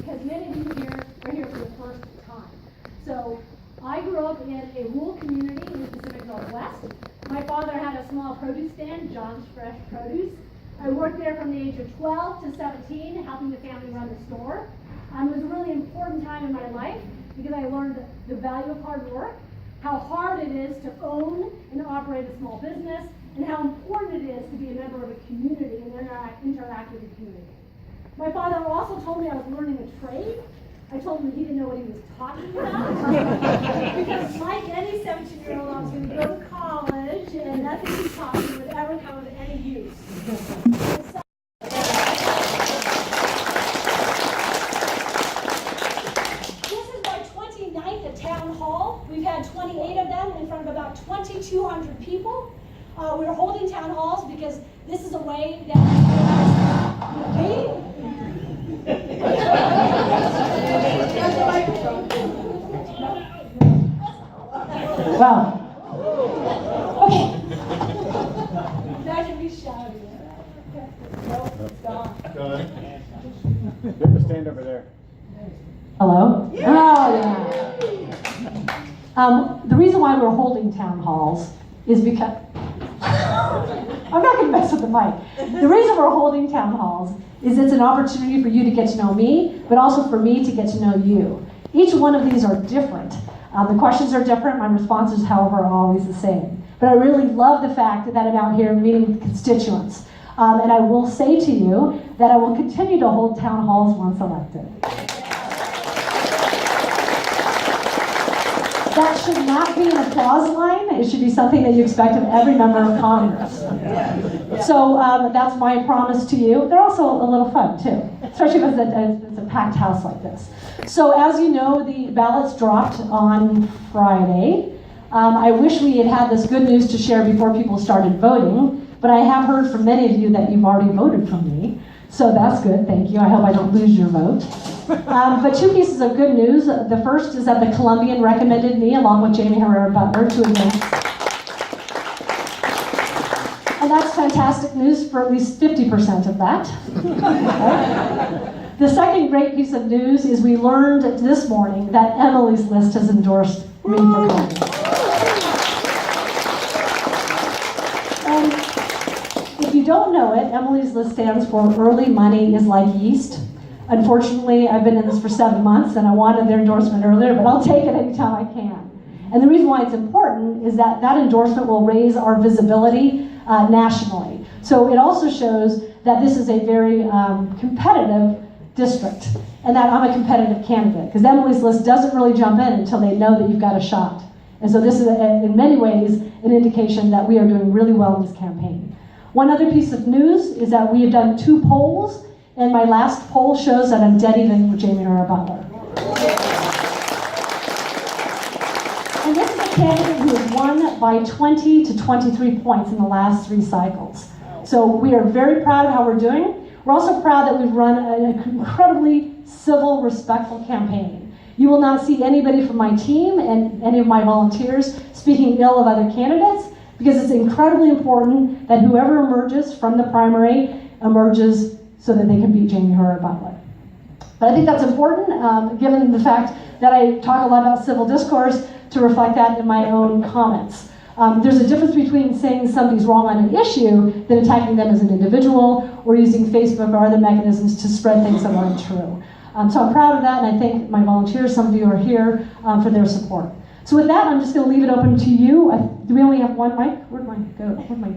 because many of you here are here for the first time. So I grew up in a rural community in the Pacific Northwest. My father had a small produce stand, John's Fresh Produce. I worked there from the age of 12 to 17, helping the family run the store. It was a really important time in my life because I learned the value of hard work, how hard it is to own and operate a small business, and how important it is to be a member of a community and interact with the community. My father also told me I was learning a trade. I told him he didn't know what he was talking about. Because like any 17-year-old, I was going to go to college, and nothing he taught me would ever come of any use. This is my 29th at Town Hall. We've had 28 of them in front of about 2,200 people. We're holding town halls because this is a way that wow. Okay. Imagine me shouting. Nope, it's gone. Go ahead. You have to stand over there. Hello? Yeah. Oh, yeah. The reason why we're holding town halls is because I'm not going to mess with the mic. The reason we're holding town halls is it's an opportunity for you to get to know me, but also for me to get to know you. Each one of these are different. The questions are different. My responses, however, are always the same. But I really love the fact that I'm out here meeting constituents. And I will say to you that I will continue to hold town halls once elected. That should not be an applause line. It should be something that you expect of every member of Congress. So that's my promise to you. They're also a little fun, too, especially if it's a packed house like this. So as you know, the ballots dropped on Friday. I wish we had had this good news to share before people started voting, but I have heard from many of you that you've already voted for me. So that's good, thank you. I hope I don't lose your vote. But two pieces of good news. The first is that the Columbian recommended me, along with Jamie Herrera Butler, to advance. And that's fantastic news for at least 50% of that. The second great piece of news is we learned this morning that Emily's List has endorsed me for Congress. And if you don't know it, Emily's List stands for Early Money is Like Yeast. Unfortunately, I've been in this for 7 months and I wanted their endorsement earlier, but I'll take it anytime I can. And the reason why it's important is that that endorsement will raise our visibility nationally. So it also shows that this is a very competitive district and that I'm a competitive candidate, because Emily's List doesn't really jump in until they know that you've got a shot. And so this is, in many ways, an indication that we are doing really well in this campaign. One other piece of news is that we have done 2 polls, and my last poll shows that I'm dead even with Jamie Herrera Butler. And this is a candidate who has won by 20 to 23 points in the last 3 cycles. So we are very proud of how we're doing. We're also proud that we've run an incredibly civil, respectful campaign. You will not see anybody from my team and any of my volunteers speaking ill of other candidates, because it's incredibly important that whoever emerges from the primary emerges so that they can beat Jamie Herrera Butler. But I think that's important, given the fact that I talk a lot about civil discourse, to reflect that in my own comments. There's a difference between saying somebody's wrong on an issue than attacking them as an individual or using Facebook or other mechanisms to spread things that aren't true. So I'm proud of that, and I thank my volunteers, some of you are here, for their support. So with that, I'm just going to leave it open to you. Do we only have one mic? Where'd my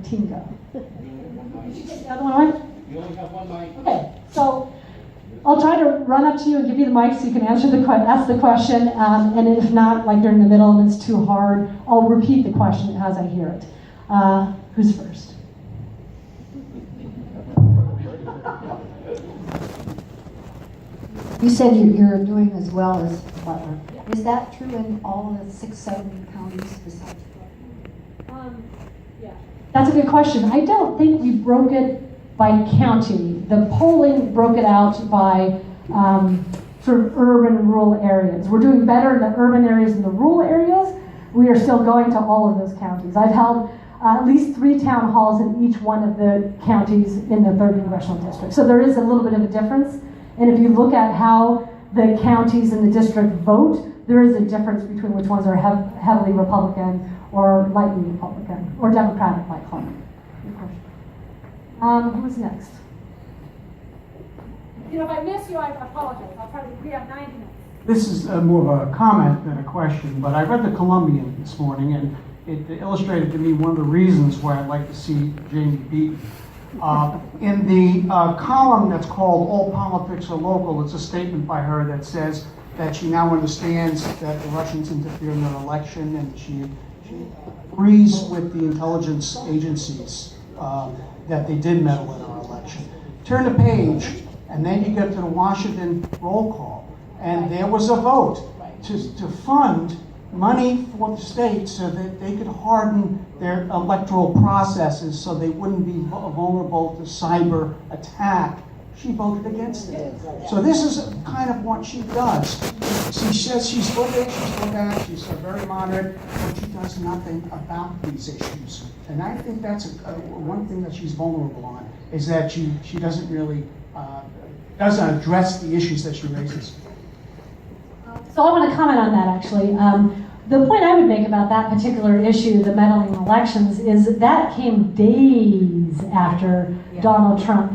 team go? Did you get the other one, Mike? You only have one mic. Okay, so I'll try to run up to you and give you the mic so you can ask the question, and if not, like you're in the middle and it's too hard, I'll repeat the question as I hear it. Who's first? You said you're doing as well as Butler. Is that true in all the 6, 7 counties besides? Yeah. That's a good question. I don't think we broke it by county. The polling broke it out by sort of urban and rural areas. We're doing better in the urban areas than the rural areas. We are still going to all of those counties. I've held at least 3 town halls in each one of the counties in the 3rd Congressional District. So there is a little bit of a difference. And if you look at how the counties and the district vote, there is a difference between which ones are heavily Republican or lightly Republican, or Democratic, like Clark. Who's next? If I miss you, I apologize. We have 90 minutes. This is more of a comment than a question, but I read the Columbian this morning, and it illustrated to me one of the reasons why I'd like to see Jamie beaten. In the column that's called All Politics Are Local, it's a statement by her that says that she now understands that the Russians interfered in their election, and she agrees with the intelligence agencies that they did meddle in our election. Turn the page, and then you get to the Washington roll call, and there was a vote to fund money for the state so that they could harden their electoral processes so they wouldn't be vulnerable to cyber attack. She voted against it. So this is kind of what she does. She says she's for this, she's for that, she's very moderate, but she does nothing about these issues. And I think that's one thing that she's vulnerable on, is that she doesn't really, doesn't address the issues that she raises. So I want to comment on that, actually. The point I would make about that particular issue, the meddling in elections, is that came days after Donald Trump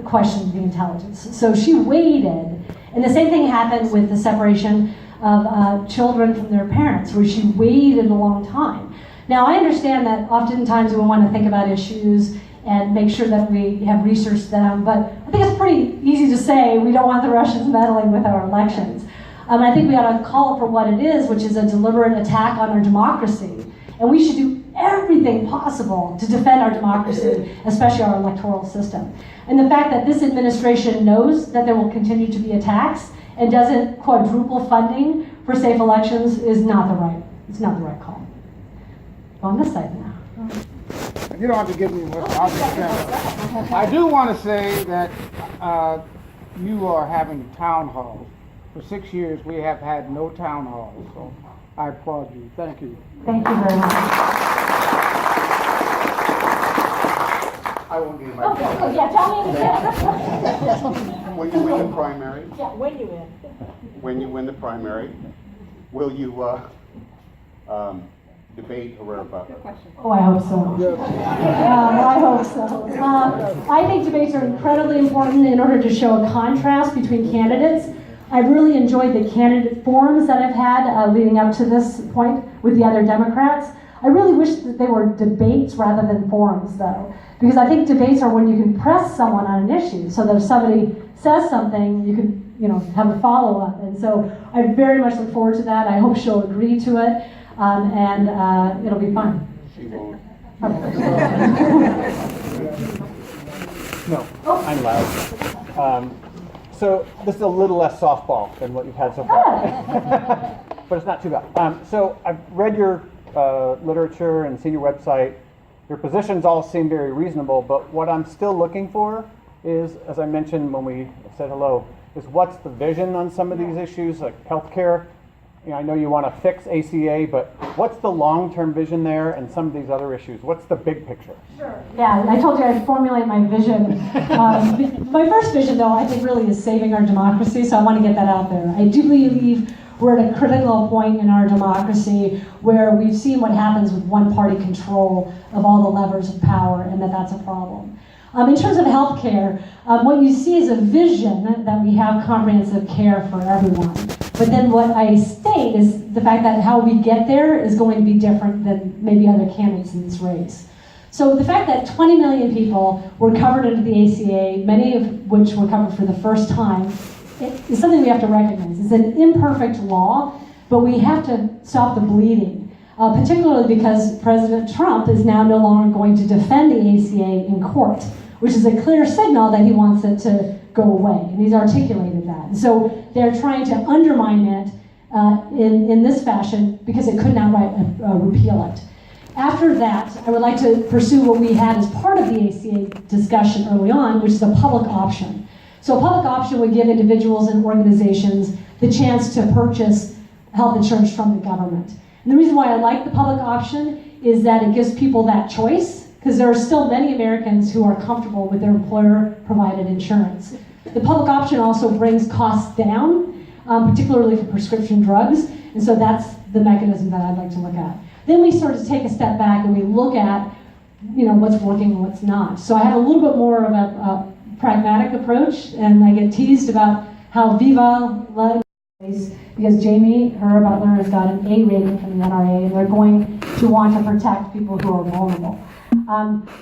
questioned the intelligence. So she waited. And the same thing happened with the separation of children from their parents, where she waited a long time. Now, I understand that oftentimes we want to think about issues and make sure that we have researched them, but I think it's pretty easy to say we don't want the Russians meddling with our elections. I think we ought to call it for what it is, which is a deliberate attack on our democracy. And we should do everything possible to defend our democracy, especially our electoral system. And the fact that this administration knows that there will continue to be attacks and doesn't quadruple funding for safe elections is not the right call. On this side now. You don't have to give me much. I'll just stand. I do want to say that you are having town halls. For 6 years, we have had no town halls, so I applaud you. Thank you. Thank you very much. I won't give my Oh, yeah, tell me again. When you win the primary, Yeah, when you win. when you win the primary, will you debate Herrera Butler? Oh, I hope so. I hope so. I think debates are incredibly important in order to show a contrast between candidates. I've really enjoyed the candidate forums that I've had leading up to this point with the other Democrats. I really wish that they were debates rather than forums, though, because I think debates are when you can press someone on an issue, so that if somebody says something, you can, have a follow-up. And so I very much look forward to that. I hope she'll agree to it, and it'll be fun. She won't. No, I'm loud. So this is a little less softball than what you've had so far, but it's not too bad. So I've read your literature and seen your website. Your positions all seem very reasonable, but what I'm still looking for is, as I mentioned when we said hello, is what's the vision on some of these issues, like healthcare. I know you want to fix ACA, but what's the long-term vision there and some of these other issues? What's the big picture? Sure. Yeah, I told you I'd formulate my vision. My first vision, though, I think really is saving our democracy, so I want to get that out there. I do believe we're at a critical point in our democracy where we've seen what happens with one-party control of all the levers of power, and that's a problem. In terms of healthcare, what you see is a vision that we have comprehensive care for everyone. But then what I state is the fact that how we get there is going to be different than maybe other candidates in this race. So the fact that 20 million people were covered under the ACA, many of which were covered for the first time, is something we have to recognize. It's an imperfect law, but we have to stop the bleeding, particularly because President Trump is now no longer going to defend the ACA in court, which is a clear signal that he wants it to go away, and he's articulated that. And so they're trying to undermine it in this fashion because it could not repeal it. After that, I would like to pursue what we had as part of the ACA discussion early on, which is a public option. So a public option would give individuals and organizations the chance to purchase health insurance from the government. And the reason why I like the public option is that it gives people that choice, because there are still many Americans who are comfortable with their employer-provided insurance. The public option also brings costs down particularly for prescription drugs. And so that's the mechanism that I'd like to look at. Then we sort of take a step back and we look at, what's working and what's not. So I have a little bit more of a pragmatic approach, and I get teased about how Viva La because Jamie, her butler, has got an A rating from the NRA, and they're going to want to protect people who are vulnerable.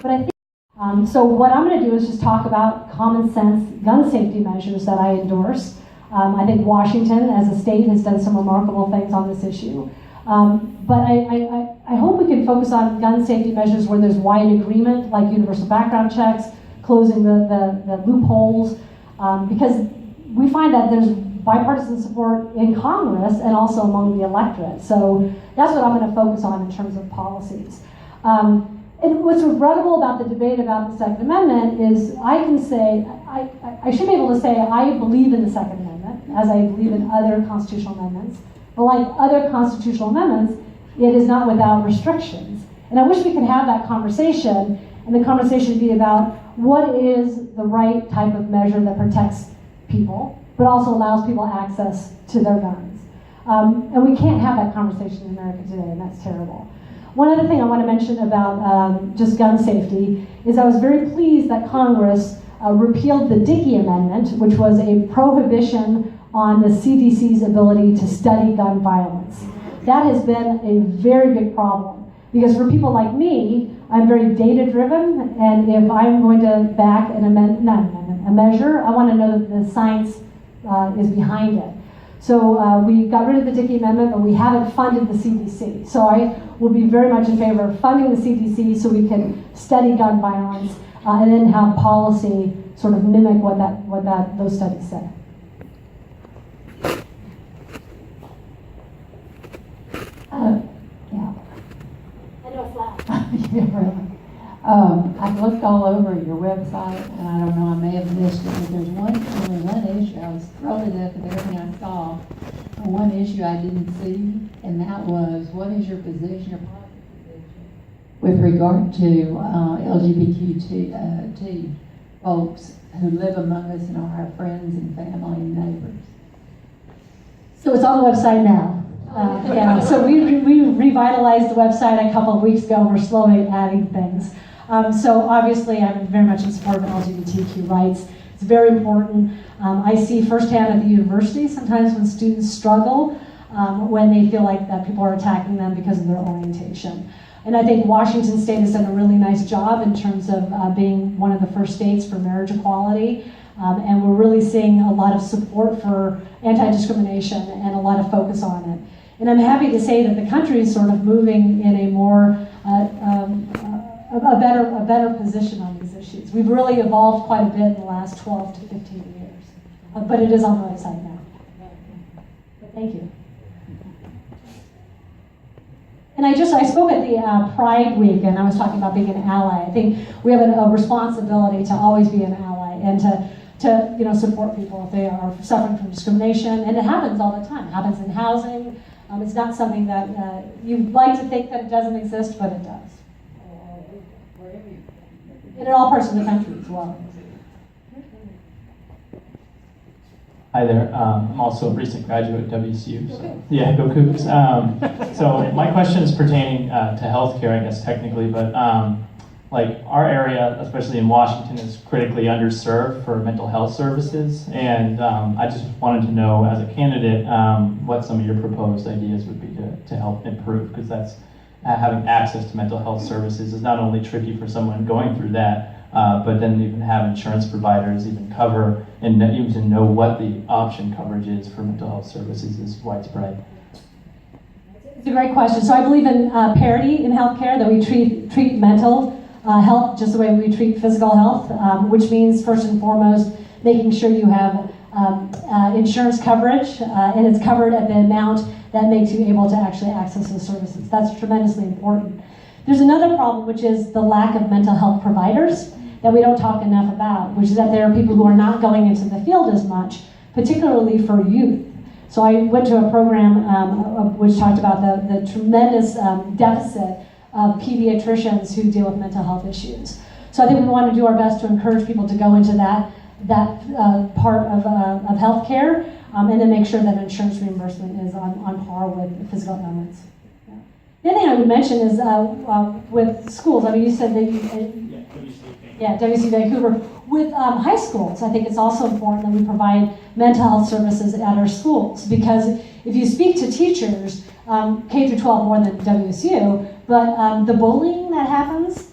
But I think, so what I'm going to do is just talk about common sense gun safety measures that I endorse. I think Washington, as a state, has done some remarkable things on this issue. But I hope we can focus on gun safety measures where there's wide agreement, like universal background checks, closing the loopholes, because we find that there's bipartisan support in Congress and also among the electorate. So that's what I'm going to focus on in terms of policies. And what's regrettable about the debate about the Second Amendment is I can say, I should be able to say I believe in the Second Amendment, as I believe in other constitutional amendments. But like other constitutional amendments, it is not without restrictions. And I wish we could have that conversation, and the conversation would be about what is the right type of measure that protects people, but also allows people access to their guns. And we can't have that conversation in America today, and that's terrible. One other thing I want to mention about just gun safety is I was very pleased that Congress repealed the Dickey Amendment, which was a prohibition on the CDC's ability to study gun violence. That has been a very big problem, because for people like me, I'm very data-driven, and if I'm going to back a measure, I want to know that the science is behind it. So we got rid of the Dickey Amendment, but we haven't funded the CDC. So I will be very much in favor of funding the CDC so we can study gun violence and then have policy sort of mimic what those studies say. Yeah. I know it's loud. Yeah, really. I've looked all over your website, and I don't know, I may have missed it, but there's only one issue. I was thrilled to death with everything I saw. But one issue I didn't see, and that was, what is your position, your policy position, with regard to LGBT folks who live among us and are our friends and family and neighbors? So it's on the website now. Yeah, so we revitalized the website a couple of weeks ago, and we're slowly adding things. So obviously I'm very much in support of LGBTQ rights. It's very important. I see firsthand at the university sometimes when students struggle when they feel like that people are attacking them because of their orientation. And I think Washington State has done a really nice job in terms of being one of the first states for marriage equality. And we're really seeing a lot of support for anti-discrimination and a lot of focus on it. And I'm happy to say that the country is sort of moving in a more, a better position on these issues. We've really evolved quite a bit in the last 12 to 15 years. But it is on the website now. But thank you. And I spoke at the Pride Week, and I was talking about being an ally. I think we have a responsibility to always be an ally and to support people if they are suffering from discrimination. And it happens all the time. It happens in housing. It's not something that you'd like to think that it doesn't exist, but it does. And in all parts of the country as well. Hi there. I'm also a recent graduate at WCU. So. Yeah, go Cougs. So my question is pertaining to healthcare, I guess technically, but like our area, especially in Washington, is critically underserved for mental health services, and I just wanted to know, as a candidate, what some of your proposed ideas would be to help improve, because that's having access to mental health services is not only tricky for someone going through that, but then even have insurance providers even cover and even to know what the option coverage is for mental health services is widespread. It's a great question. So I believe in parity in healthcare, that we treat mental health just the way we treat physical health, which means first and foremost making sure you have insurance coverage and it's covered at the amount that makes you able to actually access those services. That's tremendously important. There's another problem, which is the lack of mental health providers that we don't talk enough about, which is that there are people who are not going into the field as much, particularly for youth. So I went to a program which talked about the tremendous deficit of pediatricians who deal with mental health issues. So I think we want to do our best to encourage people to go into that part of healthcare. and then make sure that insurance reimbursement is on par with physical ailments. Yeah. The other thing I would mention is with schools, I mean, you said that you, WC Vancouver. With high schools, I think it's also important that we provide mental health services at our schools, because if you speak to teachers, K through 12 more than WSU, but the bullying that happens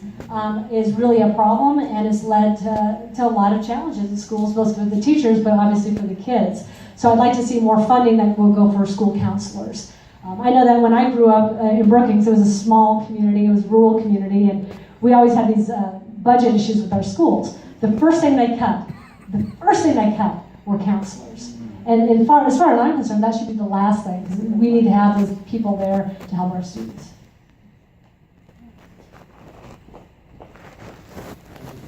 is really a problem, and has led to a lot of challenges in schools, both for the teachers, but obviously for the kids. So I'd like to see more funding that will go for school counselors. I know that when I grew up in Brookings, it was a small community, it was a rural community, and we always had these budget issues with our schools. The first thing they cut were counselors. And as far as I'm concerned, that should be the last thing, because we need to have those people there to help our students.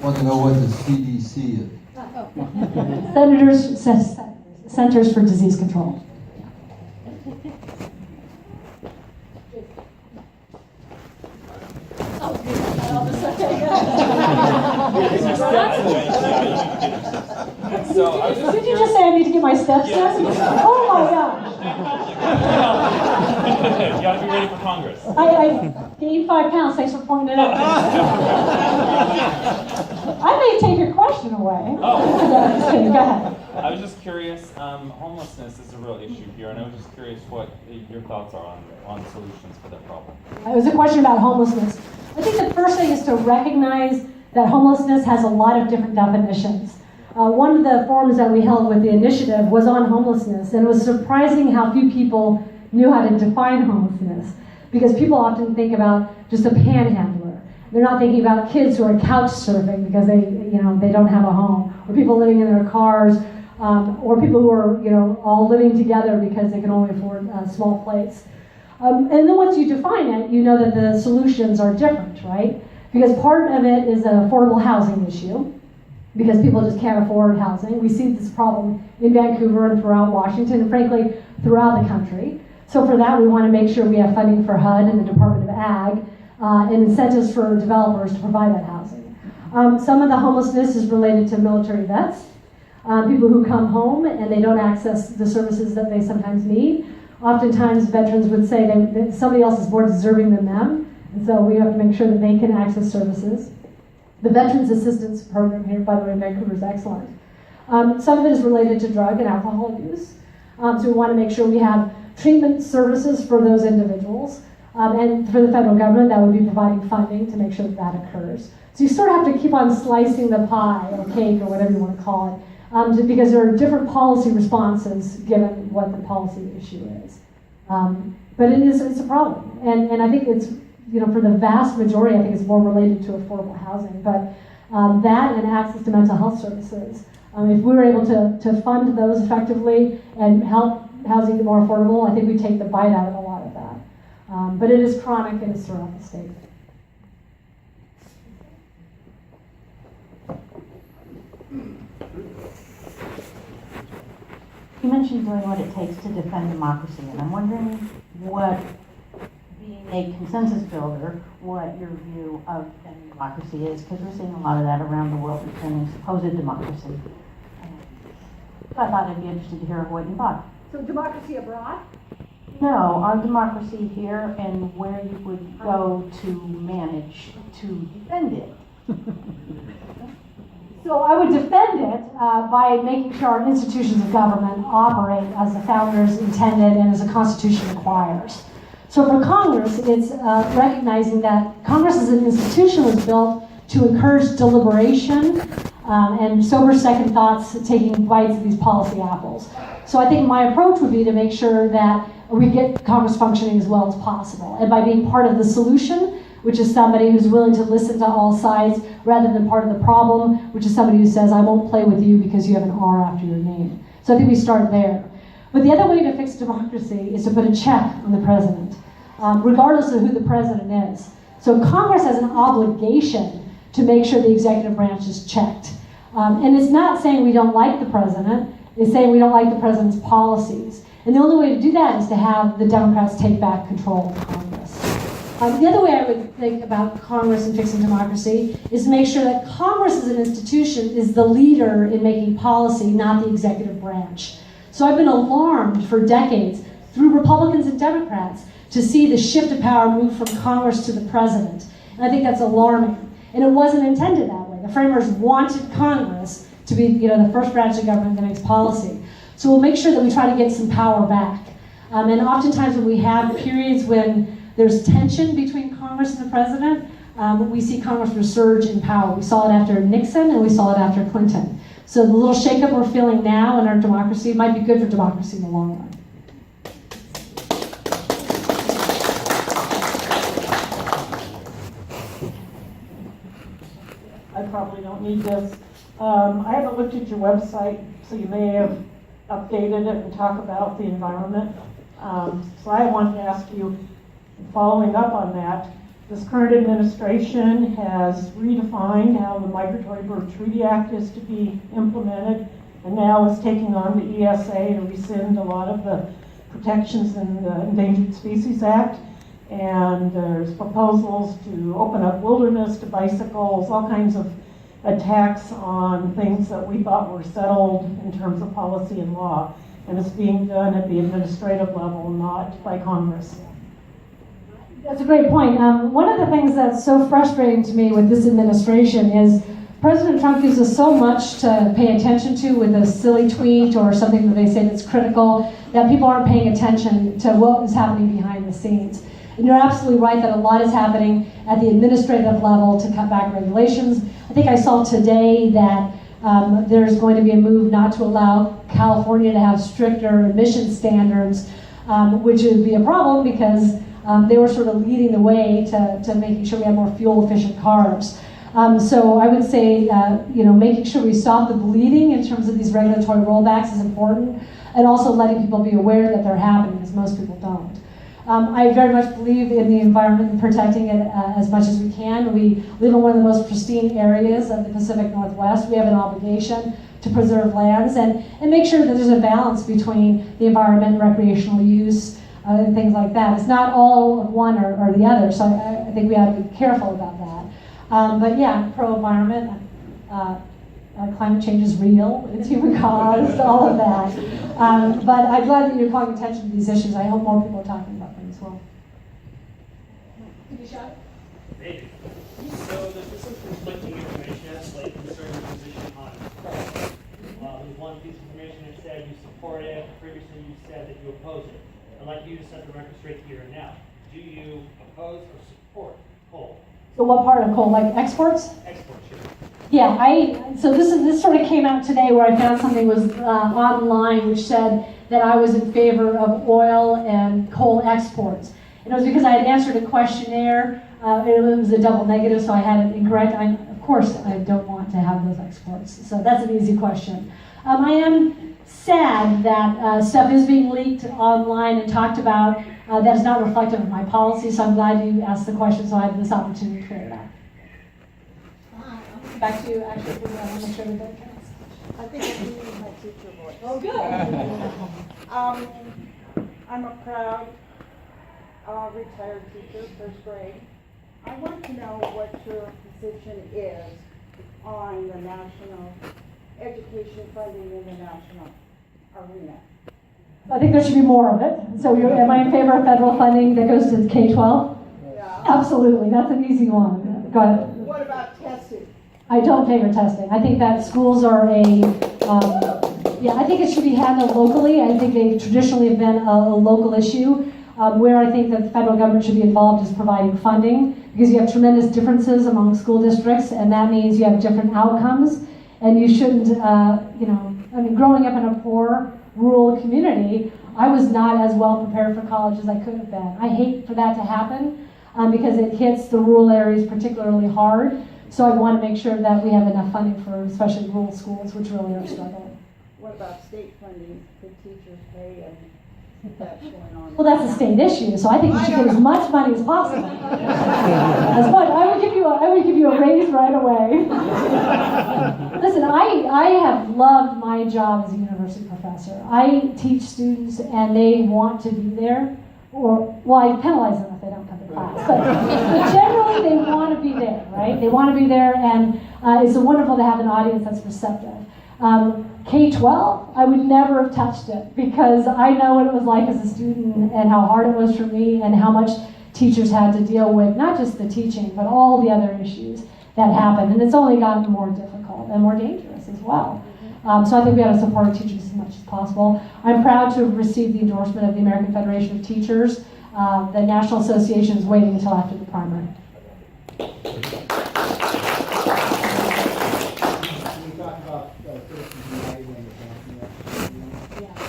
Want to know what the CDC is? Centers for Disease Control. Did you just say I need to get my steps done? Oh my gosh. You gotta be ready for Congress. I gained 5 pounds, thanks for pointing it out. I may take your question away. Oh. No, just kidding, go ahead. I was just curious, homelessness is a real issue here, and I was just curious what your thoughts are on solutions for that problem. It was a question about homelessness. I think the first thing is to recognize that homelessness has a lot of different definitions. One of the forums that we held with the initiative was on homelessness, and it was surprising how few people knew how to define homelessness, because people often think about just a panhandler. They're not thinking about kids who are couch surfing because they don't have a home, or people living in their cars, or people who are all living together because they can only afford a small place. And then once you define it, you know that the solutions are different, right? Because part of it is an affordable housing issue, because people just can't afford housing. We see this problem in Vancouver and throughout Washington, and frankly, throughout the country. So for that, we want to make sure we have funding for HUD and the Department of Ag, and incentives for developers to provide that housing. Some of the homelessness is related to military vets, people who come home and they don't access the services that they sometimes need. Oftentimes, veterans would say that somebody else is more deserving than them, and so we have to make sure that they can access services. The Veterans Assistance Program here, by the way, in Vancouver is excellent. Some of it is related to drug and alcohol abuse, so we want to make sure we have treatment services for those individuals. And for the federal government, that would be providing funding to make sure that occurs. So you sort of have to keep on slicing the pie or cake or whatever you want to call it, because there are different policy responses given what the policy issue is. But it's a problem, and I think it's for the vast majority, I think it's more related to affordable housing. But that and access to mental health services, if we were able to fund those effectively and help housing be more affordable, I think we take the bite out of a lot of that. But it is chronic and it's throughout the state. You mentioned doing what it takes to defend democracy, and I'm wondering what, being a consensus builder, what your view of defending democracy is, because we're seeing a lot of that around the world defending supposed democracy. So I thought I'd be interested to hear what you thought. So democracy abroad? No, our democracy here and where you would go to manage to defend it. So I would defend it by making sure our institutions of government operate as the founders intended and as the Constitution requires. So for Congress, it's recognizing that Congress as an institution was built to encourage deliberation and sober second thoughts, taking bites of these policy apples. So I think my approach would be to make sure that we get Congress functioning as well as possible. And by being part of the solution, which is somebody who's willing to listen to all sides, rather than part of the problem, which is somebody who says, I won't play with you because you have an R after your name. So I think we start there. But the other way to fix democracy is to put a check on the president, regardless of who the president is. So Congress has an obligation to make sure the executive branch is checked. And it's not saying we don't like the president, it's saying we don't like the president's policies. And the only way to do that is to have the Democrats take back control of Congress. The other way I would think about Congress and fixing democracy is to make sure that Congress as an institution is the leader in making policy, not the executive branch. So I've been alarmed for decades through Republicans and Democrats to see the shift of power move from Congress to the president. And I think that's alarming. And it wasn't intended that way. The framers wanted Congress to be, the first branch of government that makes policy. So we'll make sure that we try to get some power back. And oftentimes when we have periods when there's tension between Congress and the president, we see Congress resurge in power. We saw it after Nixon and we saw it after Clinton. So the little shakeup we're feeling now in our democracy might be good for democracy in the long run. I probably don't need this. I haven't looked at your website, so you may have updated it and talk about the environment. So I wanted to ask you, following up on that, this current administration has redefined how the Migratory Bird Treaty Act is to be implemented, and now is taking on the ESA to rescind a lot of the protections in the Endangered Species Act. And there's proposals to open up wilderness to bicycles, all kinds of attacks on things that we thought were settled in terms of policy and law. And it's being done at the administrative level, not by Congress. That's a great point. One of the things that's so frustrating to me with this administration is President Trump gives us so much to pay attention to with a silly tweet or something that they say that's critical that people aren't paying attention to what is happening behind the scenes. And you're absolutely right that a lot is happening at the administrative level to cut back regulations. I think I saw today that there's going to be a move not to allow California to have stricter emission standards, which would be a problem because they were sort of leading the way to making sure we have more fuel-efficient cars. So I would say, making sure we stop the bleeding in terms of these regulatory rollbacks is important, and also letting people be aware that they're happening, because most people don't. I very much believe in the environment and protecting it as much as we can. We live in one of the most pristine areas of the Pacific Northwest. We have an obligation to preserve lands and make sure that there's a balance between the environment and recreational use and things like that. It's not all of one or the other, so I think we ought to be careful about that. But yeah, pro-environment. Climate change is real, it's human caused, all of that. But I'm glad that you're calling attention to these issues. I hope more people are talking about them as well. Give you a shot? Maybe. So there's been some conflicting information lately concerning your position on coal. There's one piece of information that said you support it, previously you said that you oppose it. I'd like you to set the record straight here and now. Do you oppose or support coal? So what part of coal? Like exports? Exports, sure. Yeah, so this sort of came out today where I found something was online which said that I was in favor of oil and coal exports. And it was because I had answered a questionnaire. It was a double negative, so I had it incorrect. Of course, I don't want to have those exports. So that's an easy question. I am sad that stuff is being leaked online and talked about that is not reflective of my policy, so I'm glad you asked the question so I have this opportunity to clear it up. Back to you, actually, I want to make sure that counts. I think I need my teacher voice. Oh, good. I'm a proud retired teacher, first grade. I want to know what your position is on the national education funding in the national arena. I think there should be more of it. So am I in favor of federal funding that goes to K-12? Yeah. Absolutely, that's an easy one. Go ahead. What about testing? I don't favor testing. I think that schools are I think it should be handled locally. I think they traditionally have been a local issue. Where I think that the federal government should be involved is providing funding, because you have tremendous differences among school districts, and that means you have different outcomes, and you shouldn't, growing up in a poor rural community, I was not as well prepared for college as I could have been. I hate for that to happen because it hits the rural areas particularly hard. So I want to make sure that we have enough funding for especially rural schools, which really are struggling. What about state funding? Could teachers pay and that's going on? Well, that's a state issue, so I think we should get as much money as possible. As much. I would give you a raise right away. Listen, I have loved my job as a university professor. I teach students and they want to be there. I penalize them if they don't come to class. But generally, they want to be there, right? They want to be there, and it's wonderful to have an audience that's receptive. K-12, I would never have touched it because I know what it was like as a student and how hard it was for me and how much teachers had to deal with, not just the teaching, but all the other issues that happened. And it's only gotten more difficult and more dangerous as well. So I think we ought to support teachers as much as possible. I'm proud to have received the endorsement of the American Federation of Teachers. The National Association is waiting until after the primary.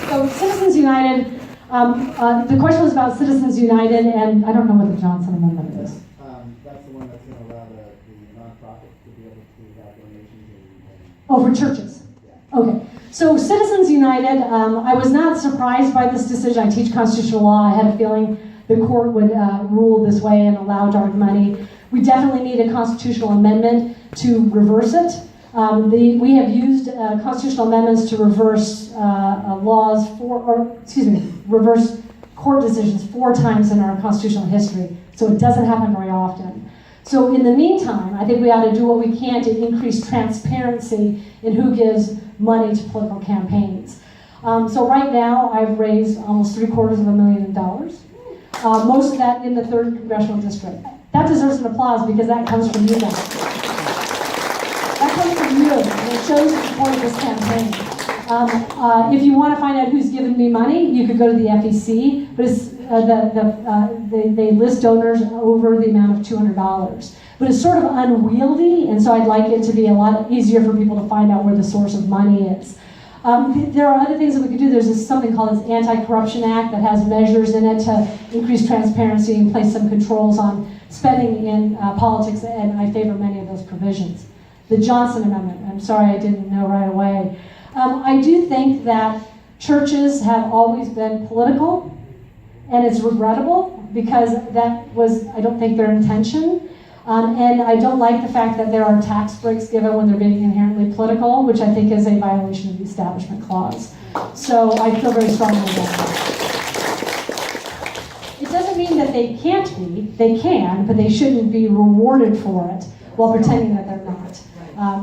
So Citizens United, the question was about Citizens United, and I don't know what the Johnson Amendment is. That's the one that's going to allow the nonprofits to be able to have donations Oh, for churches. Okay. So Citizens United, I was not surprised by this decision. I teach constitutional law. I had a feeling the court would rule this way and allow dark money. We definitely need a constitutional amendment to reverse it. We have used constitutional amendments to reverse reverse court decisions 4 times in our constitutional history. So it doesn't happen very often. So in the meantime, I think we ought to do what we can to increase transparency in who gives money to political campaigns. So right now, I've raised almost $750,000. Most of that in the 3rd Congressional District. That deserves an applause because that comes from you guys. That comes from you, and it shows the support of this campaign. If you want to find out who's given me money, you could go to the FEC, but it's, they list donors over the amount of $200. But it's sort of unwieldy, and so I'd like it to be a lot easier for people to find out where the source of money is. There are other things that we could do. There's something called this Anti-Corruption Act that has measures in it to increase transparency and place some controls on spending in politics, and I favor many of those provisions. The Johnson Amendment, I'm sorry I didn't know right away. I do think that churches have always been political, and it's regrettable because that was, I don't think, their intention. And I don't like the fact that there are tax breaks given when they're being inherently political, which I think is a violation of the Establishment Clause. So I feel very strongly about that. It doesn't mean that they can't be. They can, but they shouldn't be rewarded for it while pretending that they're not.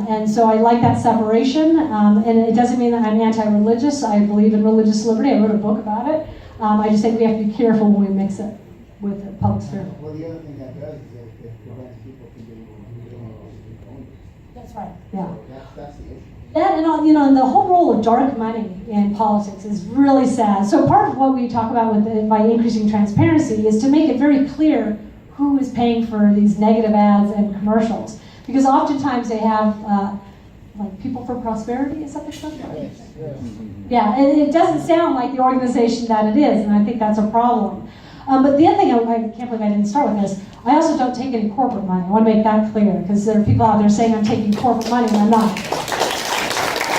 And so I like that separation. And it doesn't mean that I'm anti-religious. I believe in religious liberty. I wrote a book about it. I just think we have to be careful when we mix it with the public sphere. Well, the other thing that does is it prevents people from getting donors. That's right. Yeah. That's the issue. That and all, and the whole role of dark money in politics is really sad. So part of what we talk about by increasing transparency is to make it very clear who is paying for these negative ads and commercials, because oftentimes they have like People for Prosperity. Is that the stuff? Yes. Yeah, and it doesn't sound like the organization that it is, and I think that's a problem. But the other thing, I can't believe I didn't start with this, I also don't take any corporate money. I want to make that clear, because there are people out there saying I'm taking corporate money, and I'm not.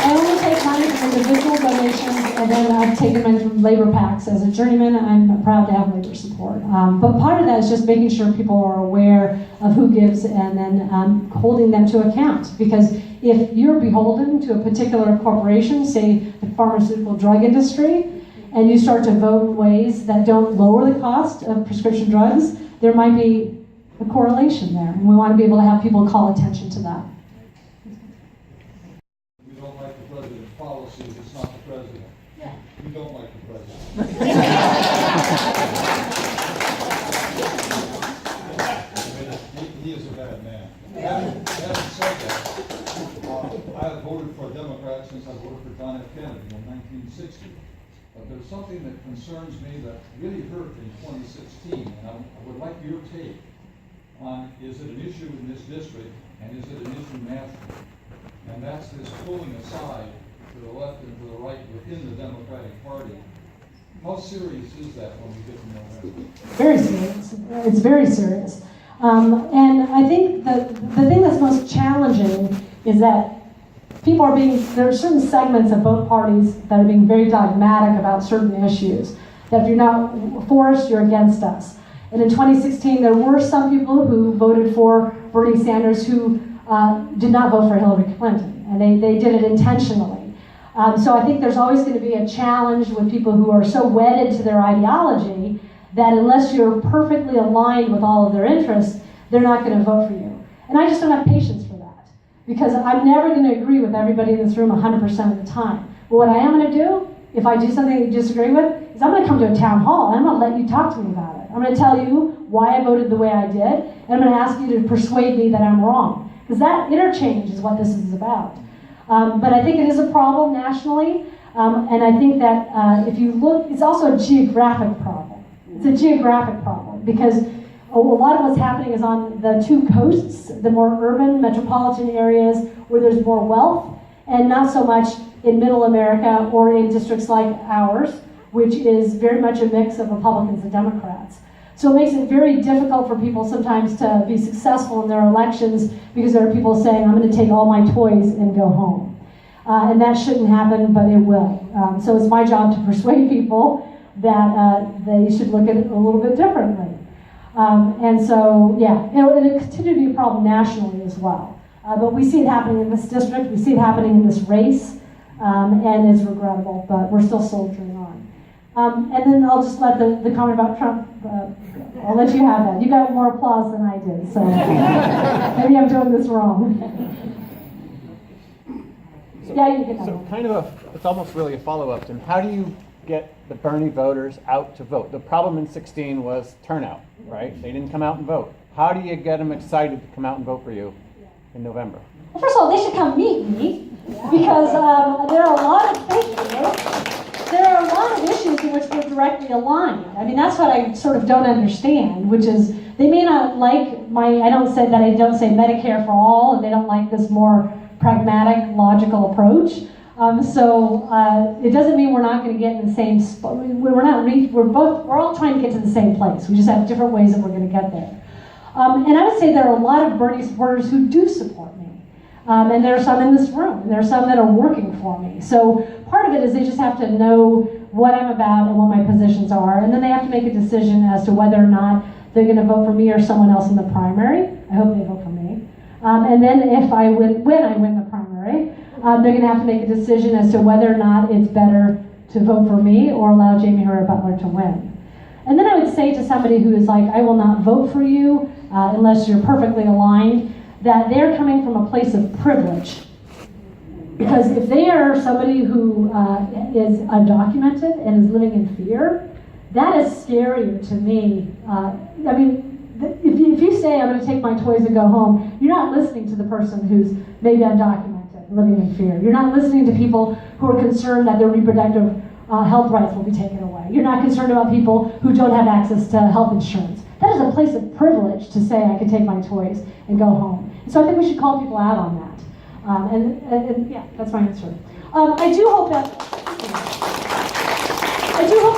I only take money from individual donations, and then I've taken money from labor PACs. As a journeyman, I'm proud to have labor support. But part of that is just making sure people are aware of who gives and then holding them to account. Because if you're beholden to a particular corporation, say the pharmaceutical drug industry, and you start to vote in ways that don't lower the cost of prescription drugs, there might be a correlation there. And we want to be able to have people call attention to that. We don't like the president's policies, it's not the president. Yeah. We don't like the president. He is a bad man. Having said that, I have voted for a Democrat since I voted for John F. Kennedy in 1960. But there's something that concerns me that really hurt in 2016, and I would like your take on, is it an issue in this district, and is it an issue nationally? And that's this pulling aside to the left and to the right within the Democratic Party. How serious is that when we get to November? Very serious. It's very serious. And I think the thing that's most challenging is that there are certain segments of both parties that are being very dogmatic about certain issues. That if you're not for us, you're against us. And in 2016, there were some people who voted for Bernie Sanders who did not vote for Hillary Clinton. And they did it intentionally. So I think there's always going to be a challenge with people who are so wedded to their ideology that unless you're perfectly aligned with all of their interests, they're not going to vote for you. And I just don't have patience for that. because I'm never going to agree with everybody in this room 100% of the time. But what I am going to do, if I do something you disagree with, is I'm going to come to a town hall and I'm going to let you talk to me about it. I'm going to tell you why I voted the way I did, and I'm going to ask you to persuade me that I'm wrong. Because that interchange is what this is about. But I think it is a problem nationally, and I think that if you look, it's also a geographic problem. It's a geographic problem because a lot of what's happening is on the two coasts, the more urban metropolitan areas where there's more wealth, and not so much in middle America or in districts like ours, which is very much a mix of Republicans and Democrats. So it makes it very difficult for people sometimes to be successful in their elections because there are people saying, I'm going to take all my toys and go home. And that shouldn't happen, but it will. So it's my job to persuade people that they should look at it a little bit differently. And so, yeah, it'll continue to be a problem nationally as well. But we see it happening in this district, we see it happening in this race, and it's regrettable, but we're still soldiering on. And then I'll just let the comment about Trump, I'll let you have that. You got more applause than I did, so maybe I'm doing this wrong. Yeah, you can get that. So kind of it's almost really a follow-up to how do you get the Bernie voters out to vote? The problem in 2016 was turnout, right? They didn't come out and vote. How do you get them excited to come out and vote for you in November? Well, first of all, they should come meet me because there are a lot of issues in which we're directly aligned. I mean, that's what I sort of don't understand, which is they may not like I don't say Medicare for all, and they don't like this more pragmatic, logical approach. It doesn't mean we're not going to get in the same spot. We're all trying to get to the same place. We just have different ways that we're going to get there. And I would say there are a lot of Bernie supporters who do support me. And there are some in this room, and there are some that are working for me. So part of it is they just have to know what I'm about and what my positions are, and then they have to make a decision as to whether or not they're going to vote for me or someone else in the primary. I hope they vote for me. And then if when I win the primary, they're going to have to make a decision as to whether or not it's better to vote for me or allow Jamie Herrera Butler to win. And then I would say to somebody who is like, I will not vote for you unless you're perfectly aligned, that they're coming from a place of privilege. Because if they are somebody who is undocumented and is living in fear, that is scarier to me. If you say, I'm going to take my toys and go home, you're not listening to the person who's maybe undocumented, living in fear. You're not listening to people who are concerned that their reproductive health rights will be taken away. You're not concerned about people who don't have access to health insurance. That is a place of privilege to say I can take my toys and go home. And so I think we should call people out on that. And yeah, that's my answer. I do hope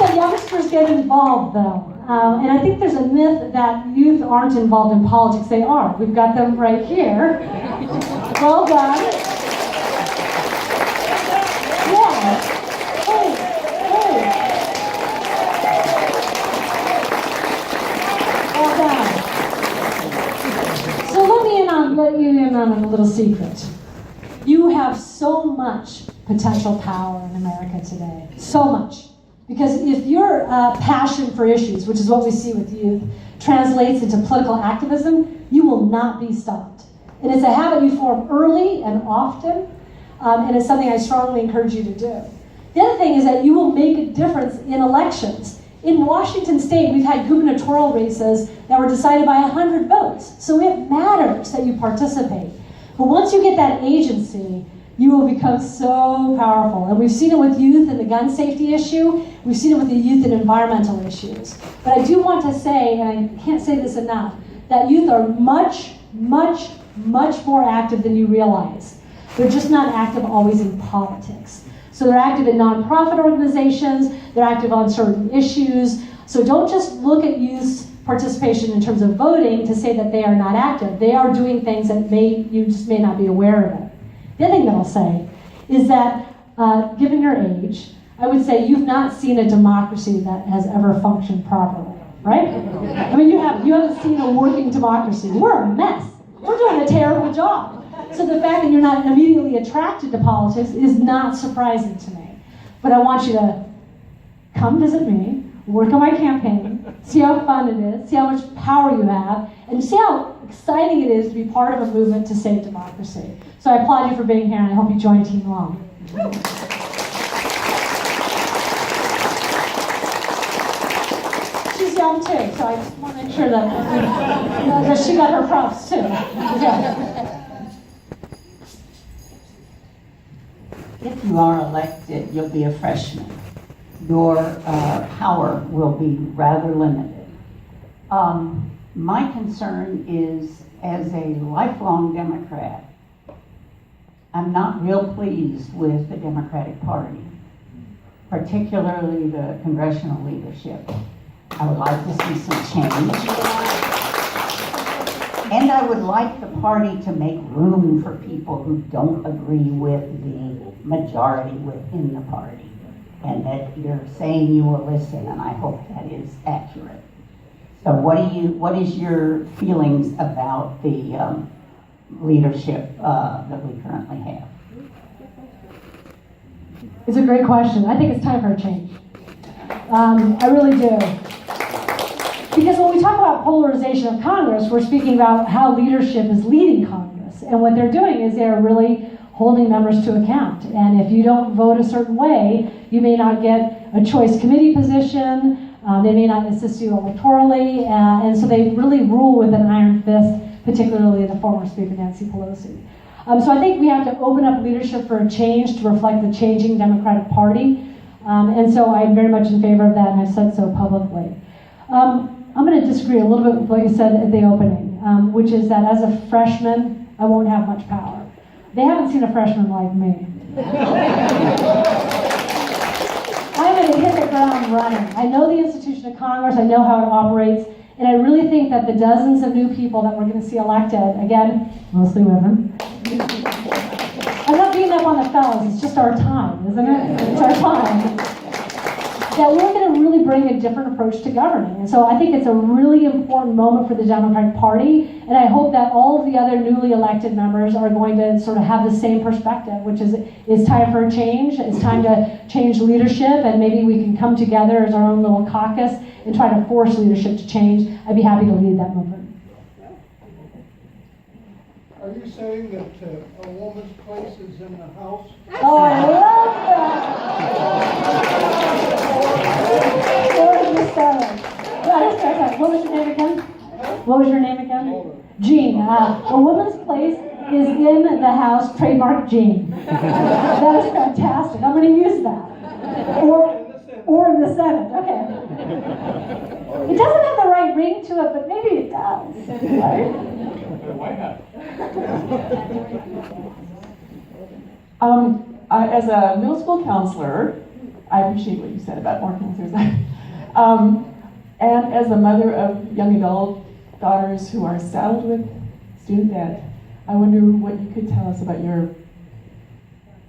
that youngsters get involved, though. And I think there's a myth that youth aren't involved in politics. They are. We've got them right here. Well done. Yeah. Hey. Well done. So let you in on a little secret. You have so much potential power in America today. So much. Because if your passion for issues, which is what we see with youth, translates into political activism, you will not be stopped. And it's a habit you form early and often, and it's something I strongly encourage you to do. The other thing is that you will make a difference in elections. In Washington State, we've had gubernatorial races that were decided by 100 votes. So it matters that you participate. But once you get that agency, you will become so powerful. And we've seen it with youth and the gun safety issue. We've seen it with the youth and environmental issues. But I do want to say, and I can't say this enough, that youth are much, much, much more active than you realize. They're just not active always in politics. So they're active in nonprofit organizations. They're active on certain issues. So don't just look at youth's participation in terms of voting to say that they are not active. They are doing things that you just may not be aware of it. The other thing that I'll say is that, given your age, I would say you've not seen a democracy that has ever functioned properly, right? I mean, you haven't seen a working democracy. We're a mess. We're doing a terrible job. So the fact that you're not immediately attracted to politics is not surprising to me. But I want you to come visit me, work on my campaign, see how fun it is, see how much power you have, and see how exciting it is to be part of a movement to save democracy. So I applaud you for being here, and I hope you join Team Long. She's young too, so I just want to make sure that she got her props too. Yeah. If you are elected, you'll be a freshman. Your power will be rather limited. My concern is, as a lifelong Democrat, I'm not real pleased with the Democratic Party, particularly the congressional leadership. I would like to see some change. And I would like the party to make room for people who don't agree with the majority within the party. And that you're saying you will listen, and I hope that is accurate. So what is your feelings about the leadership that we currently have? It's a great question. I think it's time for a change. I really do. Because when we talk about polarization of Congress, we're speaking about how leadership is leading Congress. And what they're doing is they're really holding members to account. And if you don't vote a certain way, you may not get a choice committee position. They may not assist you electorally. And so they really rule with an iron fist, particularly the former Speaker Nancy Pelosi. So I think we have to open up leadership for a change to reflect the changing Democratic Party. And so I'm very much in favor of that, and I've said so publicly. I'm going to disagree a little bit with what you said at the opening, which is that as a freshman, I won't have much power. They haven't seen a freshman like me. I'm going to hit the ground running. I know the institution of Congress, I know how it operates, and I really think that the dozens of new people that we're going to see elected, again, mostly women, I'm not beating up on the fellas, it's just our time, isn't it? It's our time. That we're going to really bring a different approach to governing. And so I think it's a really important moment for the Democratic Party, and I hope that all of the other newly elected members are going to sort of have the same perspective, which is it's time for a change, it's time to change leadership, and maybe we can come together as our own little caucus and try to force leadership to change. I'd be happy to lead that movement. Are you saying that a woman's place is in the house? Oh, I love that! What was your name again? What was your name again? Jean. A woman's place is in the house, trademark Jean. That is fantastic. I'm going to use that. Or in the Senate. Okay. It doesn't have the right ring to it, but maybe it does. Right? Why not? As a middle school counselor, I appreciate what you said about more counselors. And as a mother of young adult daughters who are saddled with student debt, I wonder what you could tell us about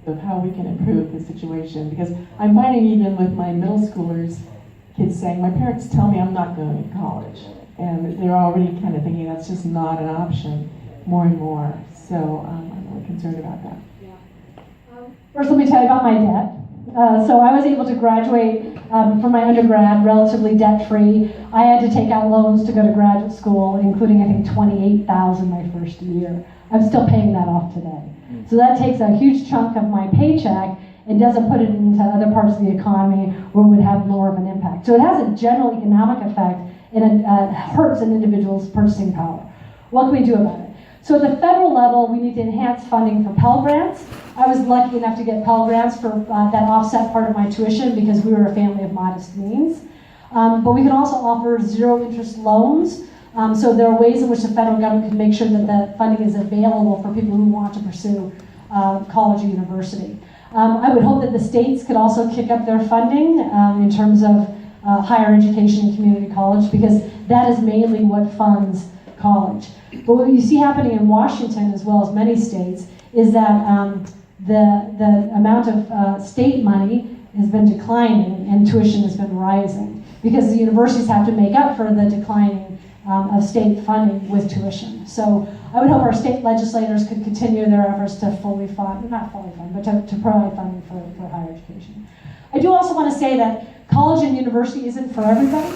of how we can improve the situation. Because I'm finding even with my middle schoolers, kids saying, my parents tell me I'm not going to college. And they're already kind of thinking that's just not an option more and more. So I'm really concerned about that. First, let me tell you about my debt. So I was able to graduate from my undergrad relatively debt-free. I had to take out loans to go to graduate school, including I think $28,000 my first year. I'm still paying that off today. So that takes a huge chunk of my paycheck and doesn't put it into other parts of the economy where it would have more of an impact. So it has a general economic effect, and it hurts an individual's purchasing power. What can we do about it? So at the federal level, we need to enhance funding for Pell Grants. I was lucky enough to get Pell Grants for that offset part of my tuition because we were a family of modest means. But we can also offer zero interest loans. So there are ways in which the federal government can make sure that the funding is available for people who want to pursue college or university. I would hope that the states could also kick up their funding in terms of higher education and community college, because that is mainly what funds college. But what you see happening in Washington, as well as many states, is that the amount of state money has been declining and tuition has been rising, because the universities have to make up for the declining of state funding with tuition. So I would hope our state legislators could continue their efforts to fully fund, not fully fund, but to provide funding for higher education. I do also want to say that college and university isn't for everybody.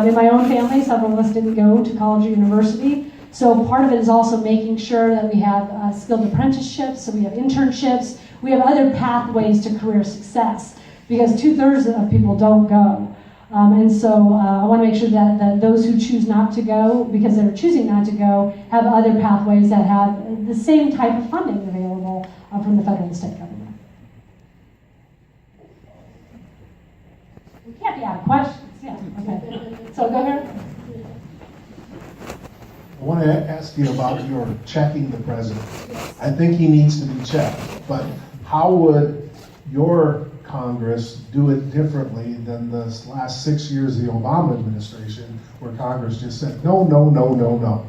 In my own family, several of us didn't go to college or university. So part of it is also making sure that we have skilled apprenticeships, so we have internships, we have other pathways to career success, because 2/3 of people don't go. And so I want to make sure that those who choose not to go, because they're choosing not to go, have other pathways that have the same type of funding available from the federal and state government. We can't be out of questions. Yeah, okay. So go ahead. I want to ask you about your checking the president. I think he needs to be checked, but how would your Congress do it differently than the last 6 years of the Obama administration, where Congress just said, no, no, no, no, no?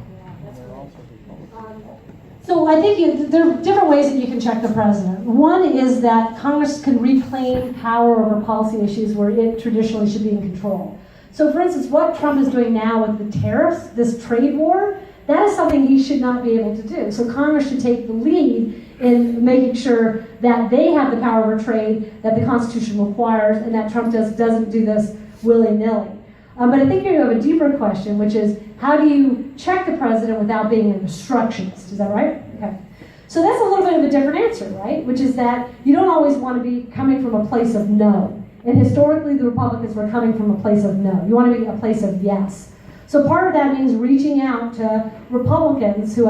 So I think there are different ways that you can check the president. One is that Congress can reclaim power over policy issues where it traditionally should be in control. So for instance, what Trump is doing now with the tariffs, this trade war, that is something he should not be able to do. So Congress should take the lead in making sure that they have the power over trade that the Constitution requires, and that Trump doesn't do this willy-nilly. But I think you have a deeper question, which is, how do you check the president without being an obstructionist? Is that right? Okay. So that's a little bit of a different answer, right? Which is that you don't always want to be coming from a place of no. And historically, the Republicans were coming from a place of no. You want to be a place of yes. So part of that means reaching out to Republicans who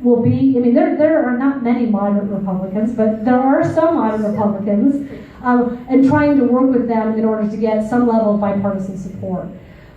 will be, I mean, there are not many moderate Republicans, but there are some moderate Republicans, and trying to work with them in order to get some level of bipartisan support.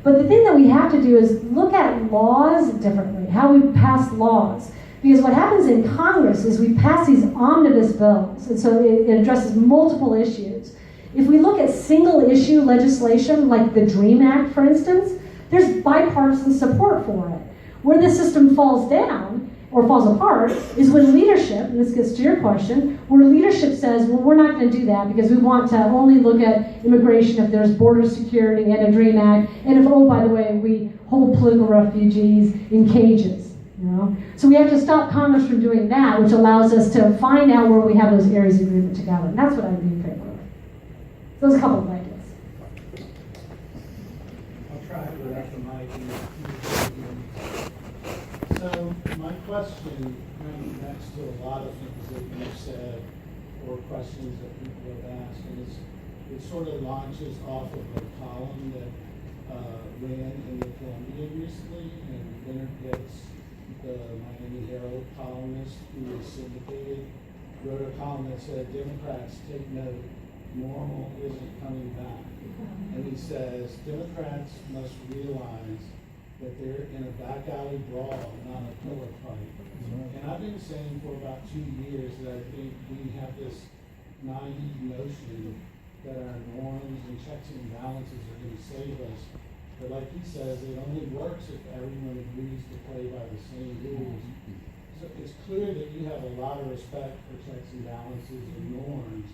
But the thing that we have to do is look at laws differently, how we pass laws. Because what happens in Congress is we pass these omnibus bills, and so it addresses multiple issues. If we look at single issue legislation, like the DREAM Act, for instance, there's bipartisan support for it. Where the system falls down, or falls apart, is when leadership, and this gets to your question, where leadership says, well, we're not going to do that because we want to only look at immigration if there's border security and a DREAM Act, and if, oh, by the way, we hold political refugees in cages. You know? So we have to stop Congress from doing that, which allows us to find out where we have those areas of agreement together. And that's what I would be in favor of. So there's a couple of ideas. I'll try it without the mic. So my question connects to a lot of things that you've said or questions that people have asked, and it sort of launches off of a column that ran in the Columbia recently, and Leonard Pitts, the Miami Herald columnist who was syndicated, wrote a column that said, Democrats, take note, normal isn't coming back. And he says, Democrats must realize that they're in a back alley brawl, not a pillar fight. And I've been saying for about 2 years that I think we have this naive notion that our norms and checks and balances are going to save us. But like he says, it only works if everyone agrees to play by the same rules. So it's clear that you have a lot of respect for checks and balances and norms,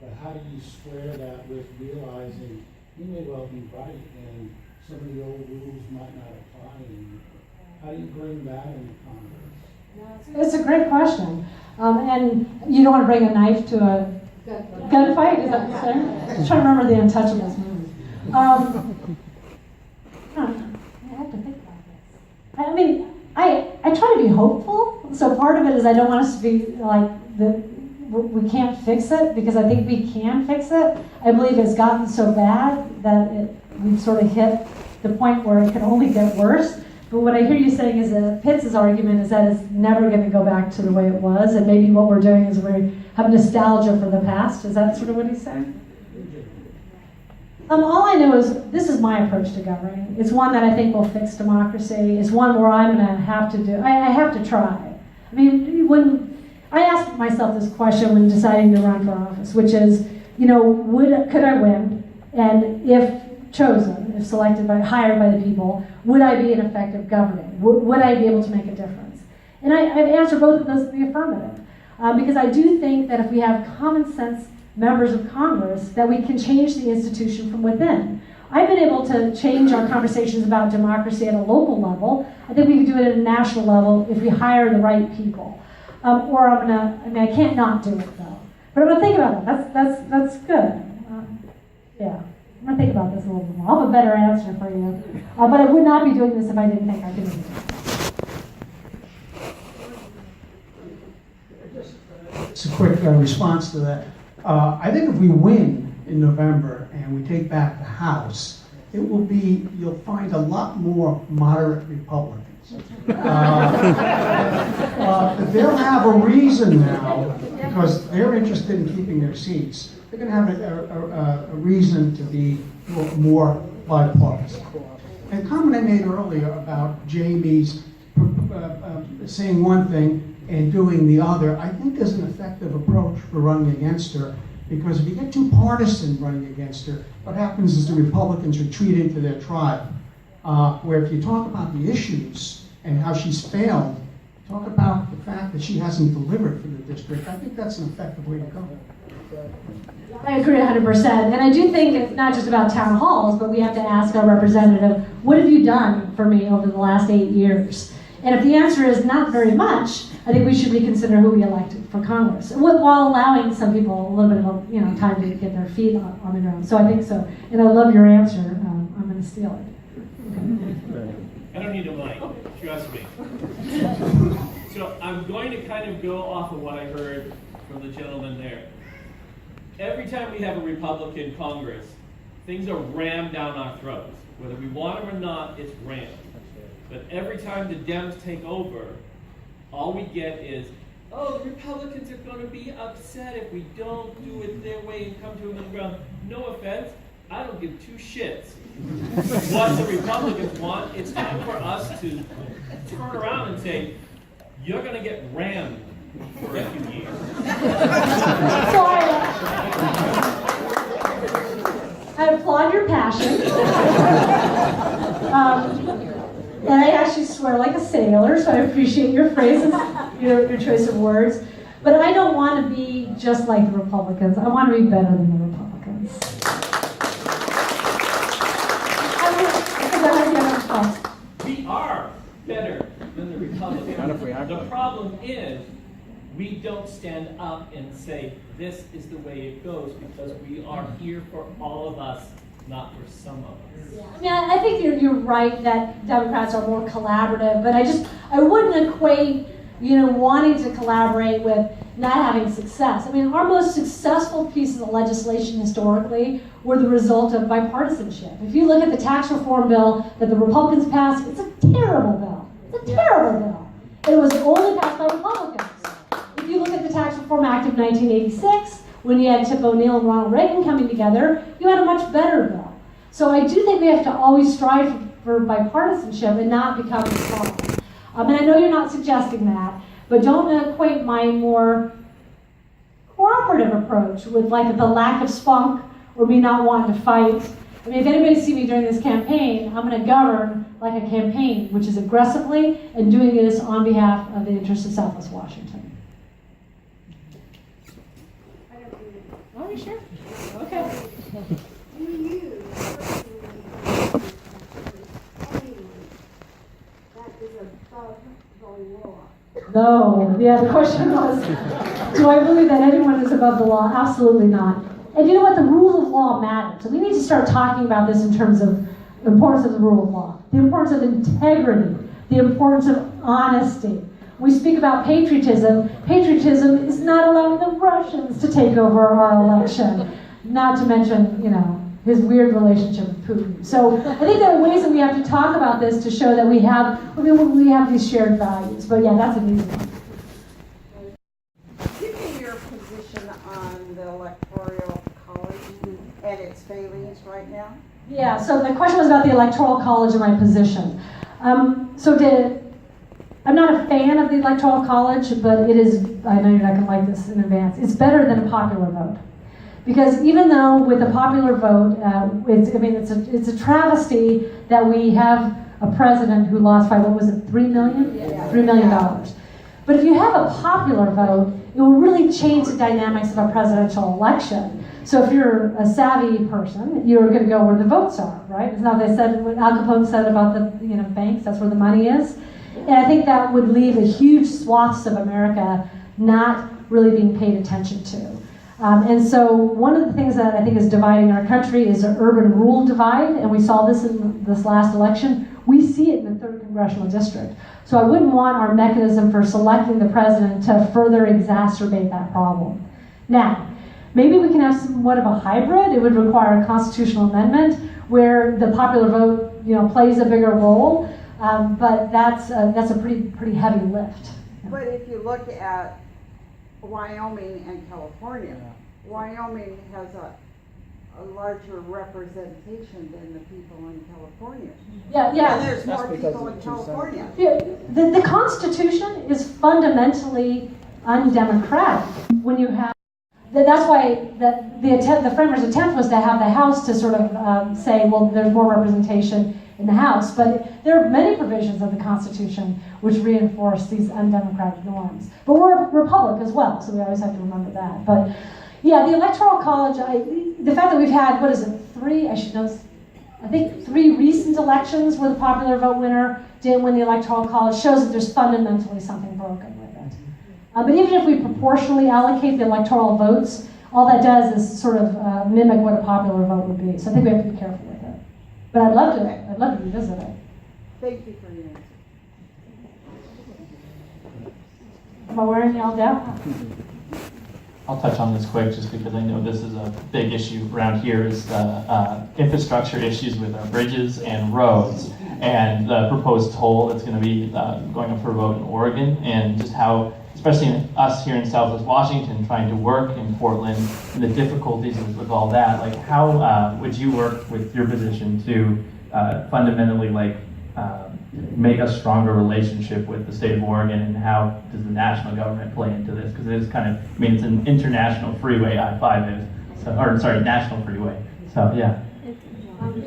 but how do you square that with realizing you may well be right and some of the old rules might not apply anymore? How do you bring that into Congress? It's a great question. And you don't want to bring a knife to a gunfight? Is that what you're saying? I'm trying to remember the Untouchables movie. I have to think about this. I mean, I try to be hopeful. So part of it is I don't want us to be like, we can't fix it, because I think we can fix it. I believe it's gotten so bad that we've sort of hit the point where it can only get worse. But what I hear you saying is that Pitts' argument is that it's never going to go back to the way it was, and maybe what we're doing is we have nostalgia for the past. Is that sort of what he's saying? All I know is this is my approach to governing. It's one that I think will fix democracy. It's one where I'm going to have to do. I have to try. I mean, when I asked myself this question when deciding to run for office, which is, you know, could I win? And if chosen, if selected hired by the people, would I be an effective governing? Would I be able to make a difference? And I've answered both of those in the affirmative, because I do think that if we have common sense members of Congress, that we can change the institution from within. I've been able to change our conversations about democracy at a local level. I think we can do it at a national level if we hire the right people. I can't not do it though. But I'm gonna think about it. That's good. Yeah. I'm going to think about this a little bit more. I'll have a better answer for you. But I would not be doing this if I didn't think I could do it. Just a quick response to that. I think if we win in November and we take back the House, you'll find a lot more moderate Republicans. They'll have a reason now, because they're interested in keeping their seats. They're going to have a reason to be more bipartisan. And the comment I made earlier about Jamie's saying one thing and doing the other, I think is an effective approach for running against her. Because if you get too partisan running against her, what happens is the Republicans retreat into their tribe. Where if you talk about the issues and how she's failed, talk about the fact that she hasn't delivered for the district, I think that's an effective way to go. I agree 100%. And I do think it's not just about town halls, but we have to ask our representative, what have you done for me over the last 8 years? And if the answer is not very much, I think we should reconsider who we elected for Congress, while allowing some people a little bit of time to get their feet on the ground. So I think so. And I love your answer. I'm going to steal it. I don't need a mic, trust me. So I'm going to kind of go off of what I heard from the gentleman there. Every time we have a Republican Congress, things are rammed down our throats. Whether we want them or not, it's rammed. But every time the Dems take over, all we get is, oh, the Republicans are going to be upset if we don't do it their way and come to a middle ground. No offense, I don't give two shits what the Republicans want. It's time for us to turn around and say, you're going to get rammed for a few years. I applaud your passion. And I actually swear like a sailor, so I appreciate your phrases, your choice of words. But I don't want to be just like the Republicans. I want to be better than the Republicans. We are better than the Republicans. The problem is we don't stand up and say, this is the way it goes, because we are here for all of us, not for some of us. Yeah, I think you're right that Democrats are more collaborative, but I wouldn't equate, wanting to collaborate with not having success. I mean, our most successful pieces of legislation historically were the result of bipartisanship. If you look at the tax reform bill that the Republicans passed, it's a terrible bill. It's a terrible bill. It was only passed by Republicans. If you look at the Tax Reform Act of 1986, when you had Tip O'Neill and Ronald Reagan coming together, you had a much better bill. So I do think we have to always strive for bipartisanship and not become strong. And I know you're not suggesting that, but don't equate my more cooperative approach with like the lack of spunk or me not wanting to fight. I mean, if anybody sees me during this campaign, I'm going to govern like a campaign, which is aggressively and doing this on behalf of the interests of Southwest Washington. Oh, you sure? Okay. No. Yeah, the question was, do I believe that anyone is above the law? Absolutely not. And you know what? The rule of law matters. So we need to start talking about this in terms of the importance of the rule of law, the importance of integrity, the importance of honesty. We speak about patriotism. Patriotism is not allowing the Russians to take over our election, not to mention, his weird relationship with Putin. So I think there are ways that we have to talk about this to show that we have these shared values. But yeah, that's an easy one. Give me your position on the Electoral College and its failings right now. Yeah, so the question was about the Electoral College and my position. I'm not a fan of the Electoral College, but it is, I know you're not going to like this in advance, it's better than a popular vote. Because even though with a popular vote, it's a travesty that we have a president who lost by, what was it, $3 million? Yeah. $3 million. But if you have a popular vote, it will really change the dynamics of a presidential election. So if you're a savvy person, you're going to go where the votes are, right? It's not what they said, what Al Capone said about the banks, that's where the money is. And I think that would leave a huge swaths of America not really being paid attention to. And so one of the things that I think is dividing our country is an urban-rural divide, and we saw this in this last election. We see it in the 3rd Congressional District. So I wouldn't want our mechanism for selecting the president to further exacerbate that problem. Now, maybe we can have somewhat of a hybrid. It would require a constitutional amendment where the popular vote, plays a bigger role, but that's a pretty heavy lift. But if you look at Wyoming and California, Wyoming has a larger representation than the people in California. Yeah. And there's more people in California. Yeah, the Constitution is fundamentally undemocratic when you have. That's why the framers' attempt was to have the House to sort of say, well, there's more representation in the House, but there are many provisions of the Constitution which reinforce these undemocratic norms. But we're a republic as well, so we always have to remember that. But yeah, the Electoral College, the fact that we've had, 3, I should know, I think 3 recent elections where the popular vote winner didn't win the Electoral College shows that there's fundamentally something broken with it. But even if we proportionally allocate the electoral votes, all that does is sort of mimic what a popular vote would be. So I think we have to be careful with it. But I'd love to revisit it. Thank you for your answer. Am I wearing y'all down? I'll touch on this quick just because I know this is a big issue around here is the infrastructure issues with our bridges and roads and the proposed toll that's going to be going up for a vote in Oregon and just how, especially us here in Southwest Washington trying to work in Portland and the difficulties with all that, like how would you work with your position to fundamentally make a stronger relationship with the state of Oregon, and how does the national government play into this? Because it is kind of, it's an international freeway, I-5 is, national freeway. So, yeah.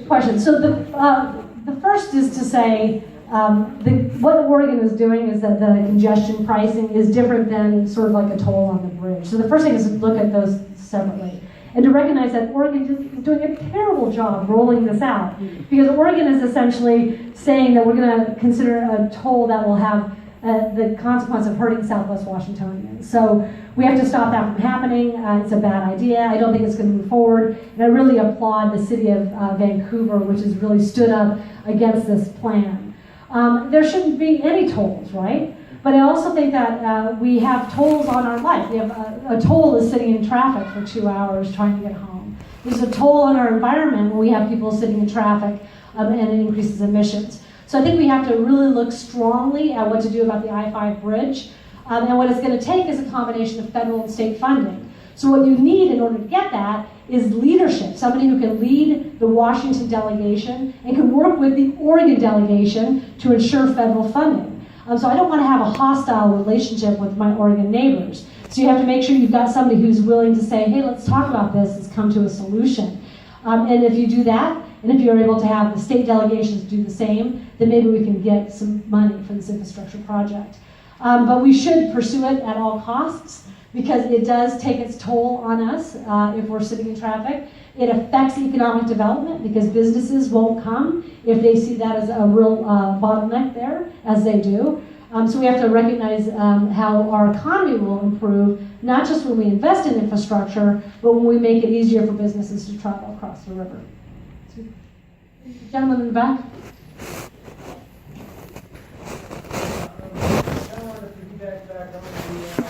Question. So the first is to say, what Oregon is doing is that the congestion pricing is different than sort of like a toll on the bridge. So the first thing is to look at those separately. And to recognize that Oregon is doing a terrible job rolling this out. Because Oregon is essentially saying that we're going to consider a toll that will have the consequence of hurting Southwest Washingtonians. So we have to stop that from happening. It's a bad idea. I don't think it's going to move forward. And I really applaud the city of Vancouver, which has really stood up against this plan. There shouldn't be any tolls, right? But I also think that we have tolls on our life. We have a toll is sitting in traffic for 2 hours trying to get home. There's a toll on our environment when we have people sitting in traffic and it increases emissions. So I think we have to really look strongly at what to do about the I-5 bridge. And what it's going to take is a combination of federal and state funding. So what you need in order to get that is leadership, somebody who can lead the Washington delegation and can work with the Oregon delegation to ensure federal funding. So I don't want to have a hostile relationship with my Oregon neighbors. So you have to make sure you've got somebody who's willing to say, hey, let's talk about this, let's come to a solution. And if you do that, and if you're able to have the state delegations do the same, then maybe we can get some money for this infrastructure project. But we should pursue it at all costs because it does take its toll on us if we're sitting in traffic. It affects economic development because businesses won't come if they see that as a real bottleneck there, as they do. So we have to recognize how our economy will improve, not just when we invest in infrastructure, but when we make it easier for businesses to travel across the river. Gentleman in the back. I want to piggyback back on the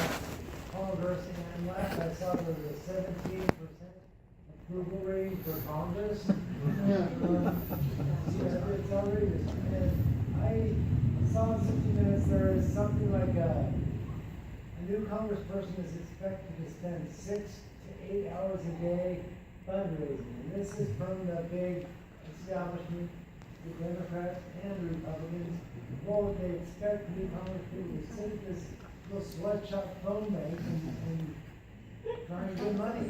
Congress and last I saw there was a 17% approval rating for Congress. It's already, and I saw in 60 minutes there is something like a new congressperson is expected to spend 6 to 8 hours a day fundraising. And this is from the big establishment, the Democrats and Republicans. Well, they expect new congresspeople to sit at this little sweatshop phone bank and try and get money.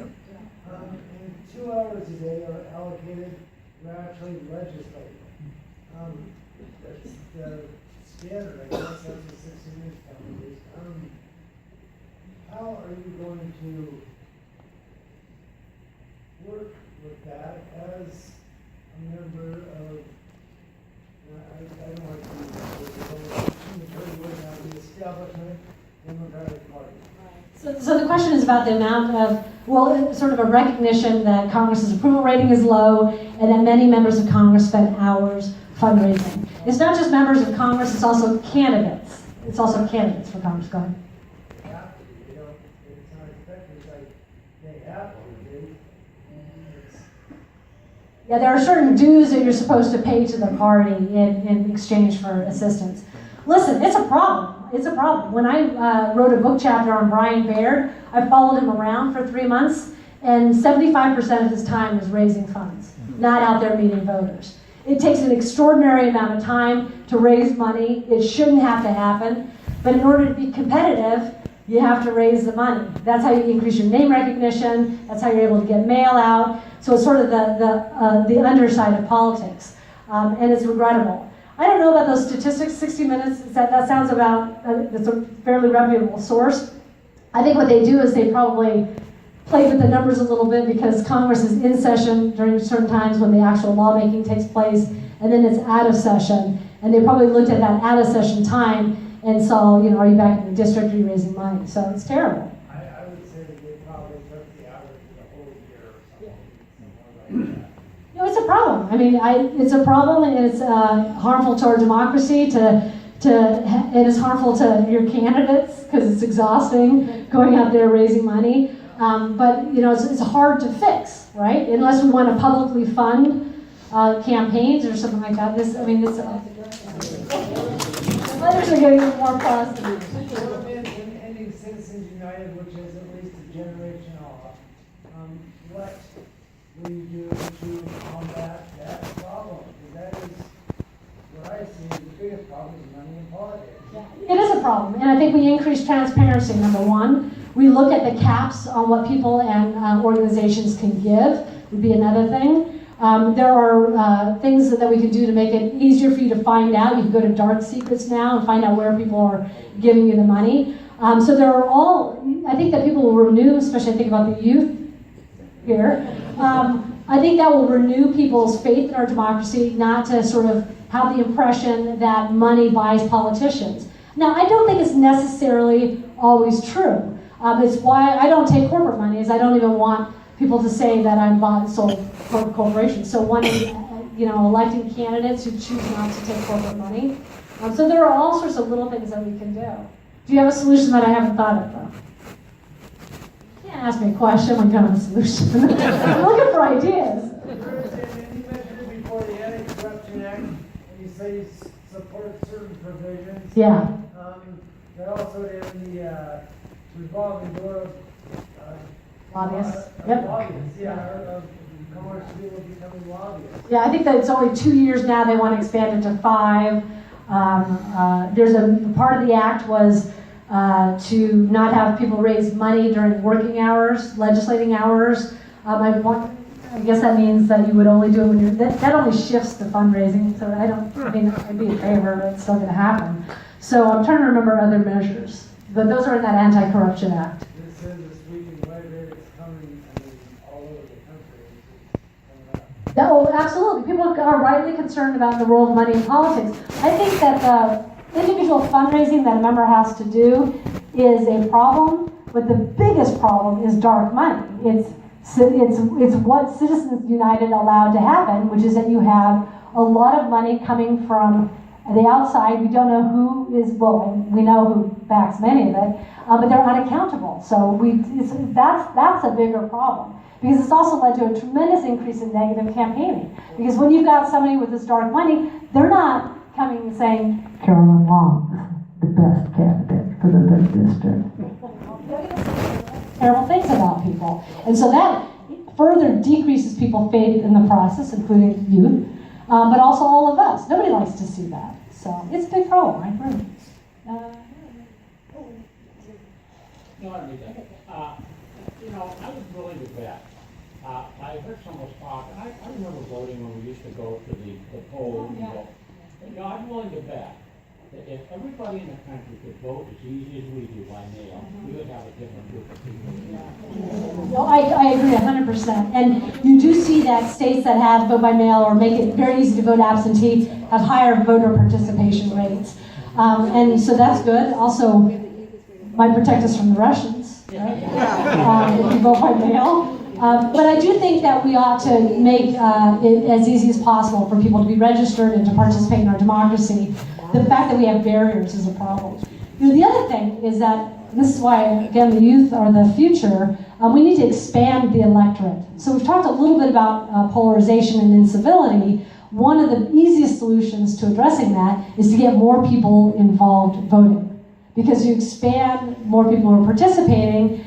And 2 hours a day are allocated to actually legislate. The standard, I guess, that's the 60 Minutes calendars. How are you going to work with that as a member of, I don't want to use the establishment Democratic Party? So the question is about the amount of well, it's sort of a recognition that Congress's approval rating is low and that many members of Congress spend hours fundraising. It's not just members of Congress, it's also candidates. It's also candidates for Congress. Go ahead. Yeah, there are certain dues that you're supposed to pay to the party in exchange for assistance. Listen, it's a problem. It's a problem. When I wrote a book chapter on Brian Baird, I followed him around for 3 months, and 75% of his time was raising funds, not out there meeting voters. It takes an extraordinary amount of time to raise money. It shouldn't have to happen, but in order to be competitive, you have to raise the money. That's how you increase your name recognition. That's how you're able to get mail out. So it's sort of the underside of politics, and it's regrettable. I don't know about those statistics. 60 Minutes. That sounds about. It's a fairly reputable source. I think what they do is they probably play with the numbers a little bit because Congress is in session during certain times when the actual lawmaking takes place, and then it's out of session. And they probably looked at that out of session time and saw, you know, are you back in the district? Are you raising money? So it's terrible. I would say that they probably took the average of the whole year or something like that. No, it's a problem. I mean, it's a problem, and it's harmful to our democracy. It is harmful to your candidates because it's exhausting going out there raising money. But you know, it's hard to fix, right? Unless we want to publicly fund campaigns or something like that. Letters are getting more positive. In ending Citizens United, which is at least a generation off, what will you do to combat that problem? Because that is what I see as the biggest problem is money in politics. It is a problem, and I think we increase transparency, number one. We look at the caps on what people and organizations can give, would be another thing. There are things that we can do to make it easier for you to find out. You can go to Dark Secrets now and find out where people are giving you the money. So there are I think that people will renew, especially I think about the youth here. I think that will renew people's faith in our democracy, not to sort of have the impression that money buys politicians. Now, I don't think it's necessarily always true. It's why I don't take corporate money, is I don't even want people to say that I'm bought and sold for corporations. So one is, electing candidates who choose not to take corporate money. So there are all sorts of little things that we can do. Do you have a solution that I haven't thought of, though? You can't ask me a question when you don't have a solution. I'm looking for ideas. You mentioned before the Anti-Corruption Act, and you say you support certain provisions. Yeah. But also in the revolving door of lobbyists. Yep. Lobbyists, of commercial people becoming lobbyists. Yeah, I think that it's only 2 years now. They want to expand it to 5. There's a part of the act was to not have people raise money during working hours, legislating hours. I guess that means that you would only do it when you're, that only shifts the fundraising. So I'd be in favor, but it's still going to happen. So I'm trying to remember other measures. But those are in that Anti-Corruption Act. This is a sweeping wave that's coming all over the country. Oh, absolutely. People are rightly concerned about the role of money in politics. I think that the individual fundraising that a member has to do is a problem, but the biggest problem is dark money. It's what Citizens United allowed to happen, which is that you have a lot of money coming from the outside. We don't know who is, we know who backs many of it, but they're unaccountable. So that's a bigger problem. Because it's also led to a tremendous increase in negative campaigning. Because when you've got somebody with this dark money, they're not coming and saying, Carolyn Long is the best candidate for the 3rd district. Terrible things about people. And so that further decreases people's faith in the process, including youth, but also all of us. Nobody likes to see that. So it's a big problem, I agree. I was willing to bet. I heard someone talk, and I remember voting when we used to go to the polls and vote. I'm willing to bet that if everybody in the country could vote as easy as we do by mail, we would have a different group of people. No, I agree 100%. And you do see that states that have vote by mail or make it very easy to vote absentee have higher voter participation rates. And so that's good. Also, might protect us from the Russians, right? If you vote by mail. But I do think that we ought to make it as easy as possible for people to be registered and to participate in our democracy. The fact that we have barriers is a problem. You know, the other thing is that, and this is why, again, the youth are the future, we need to expand the electorate. So we've talked a little bit about polarization and incivility. One of the easiest solutions to addressing that is to get more people involved voting. Because you expand more people who are participating,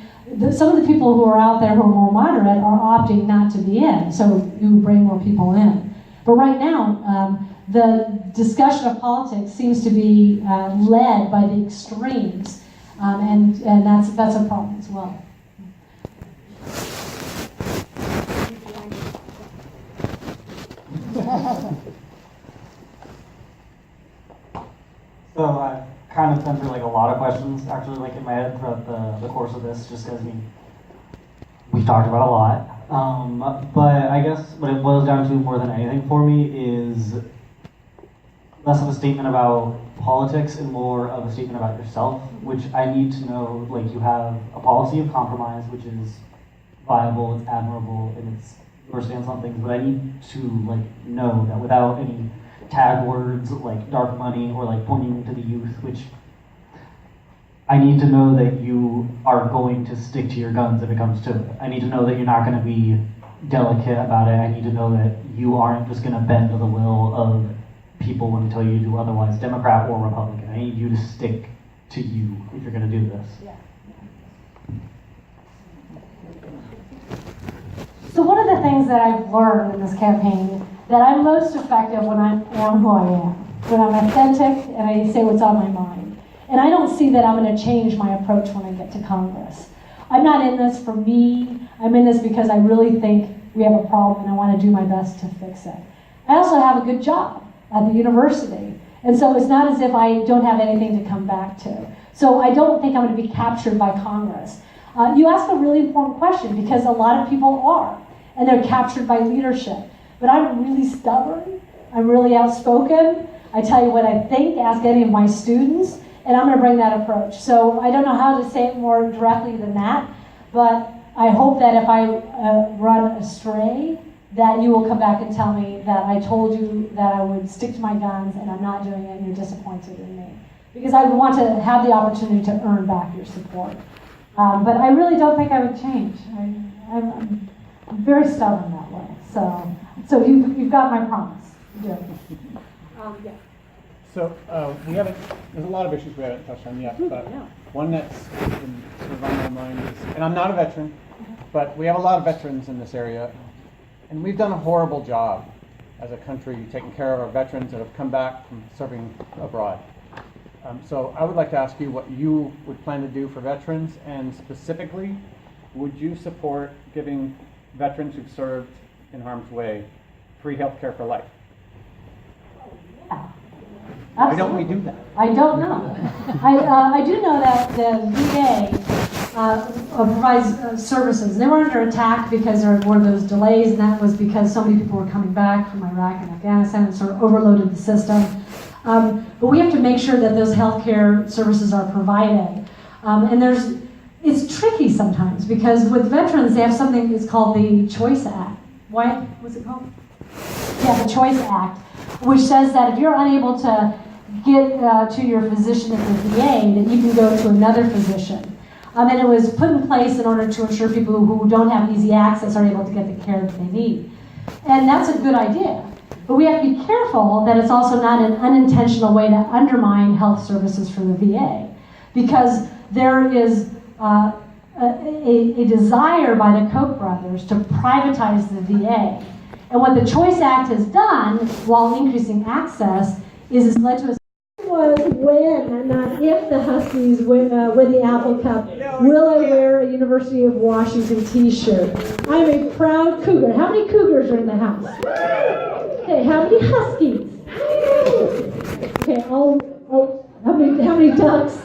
some of the people who are out there who are more moderate are opting not to be in, so you bring more people in. But right now, the discussion of politics seems to be led by the extremes, and that's a problem as well. So I've kind of been through like a lot of questions actually like in my head throughout the course of this, just because we've talked about a lot. But I guess what it boils down to more than anything for me is less of a statement about politics and more of a statement about yourself, which I need to know, like you have a policy of compromise, which is viable, it's admirable, and it's your stance on things, but I need to like know that without any tag words like dark money or like pointing to the youth, which I need to know that you are going to stick to your guns if it comes to it. I need to know that you're not going to be delicate about it. I need to know that you aren't just going to bend to the will of people when they tell you to do otherwise, Democrat or Republican. I need you to stick to you if you're going to do this. Yeah. So one of the things that I've learned in this campaign, that I'm most effective when I am who I am, when I'm authentic and I say what's on my mind. And I don't see that I'm going to change my approach when I get to Congress. I'm not in this for me. I'm in this because I really think we have a problem and I want to do my best to fix it. I also have a good job at the university. And so it's not as if I don't have anything to come back to. So I don't think I'm going to be captured by Congress. You ask a really important question because a lot of people are, and they're captured by leadership. But I'm really stubborn. I'm really outspoken. I tell you what I think, ask any of my students, and I'm going to bring that approach. So I don't know how to say it more directly than that, but I hope that if I run astray, that you will come back and tell me that I told you that I would stick to my guns and I'm not doing it and you're disappointed in me. Because I want to have the opportunity to earn back your support. But I really don't think I would change. I'm very stubborn that way. So you've got my promise. You do. Yeah. So there's a lot of issues we haven't touched on yet, but one that's been sort of on my mind is, and I'm not a veteran, but we have a lot of veterans in this area, and we've done a horrible job as a country taking care of our veterans that have come back from serving abroad. So I would like to ask you what you would plan to do for veterans, and specifically, would you support giving veterans who've served in harm's way free health care for life? Why don't we do that? I don't know. I do know that the VA provides services. They were under attack because there were those delays, and that was because so many people were coming back from Iraq and Afghanistan and sort of overloaded the system. But we have to make sure that those healthcare services are provided. And it's tricky sometimes because with veterans, they have something that's called the Choice Act. What's it called? Yeah, the Choice Act, which says that if you're unable to get to your physician at the VA, that you can go to another physician. And it was put in place in order to ensure people who don't have easy access are able to get the care that they need. And that's a good idea. But we have to be careful that it's also not an unintentional way to undermine health services for the VA. Because there is a desire by the Koch brothers to privatize the VA. And what the Choice Act has done, while increasing access, is it's led to a was when, not if, the Huskies win the Apple Cup. Will I wear a University of Washington t-shirt? I'm a proud Cougar. How many Cougars are in the house? Okay, how many Huskies? Okay, how many Ducks?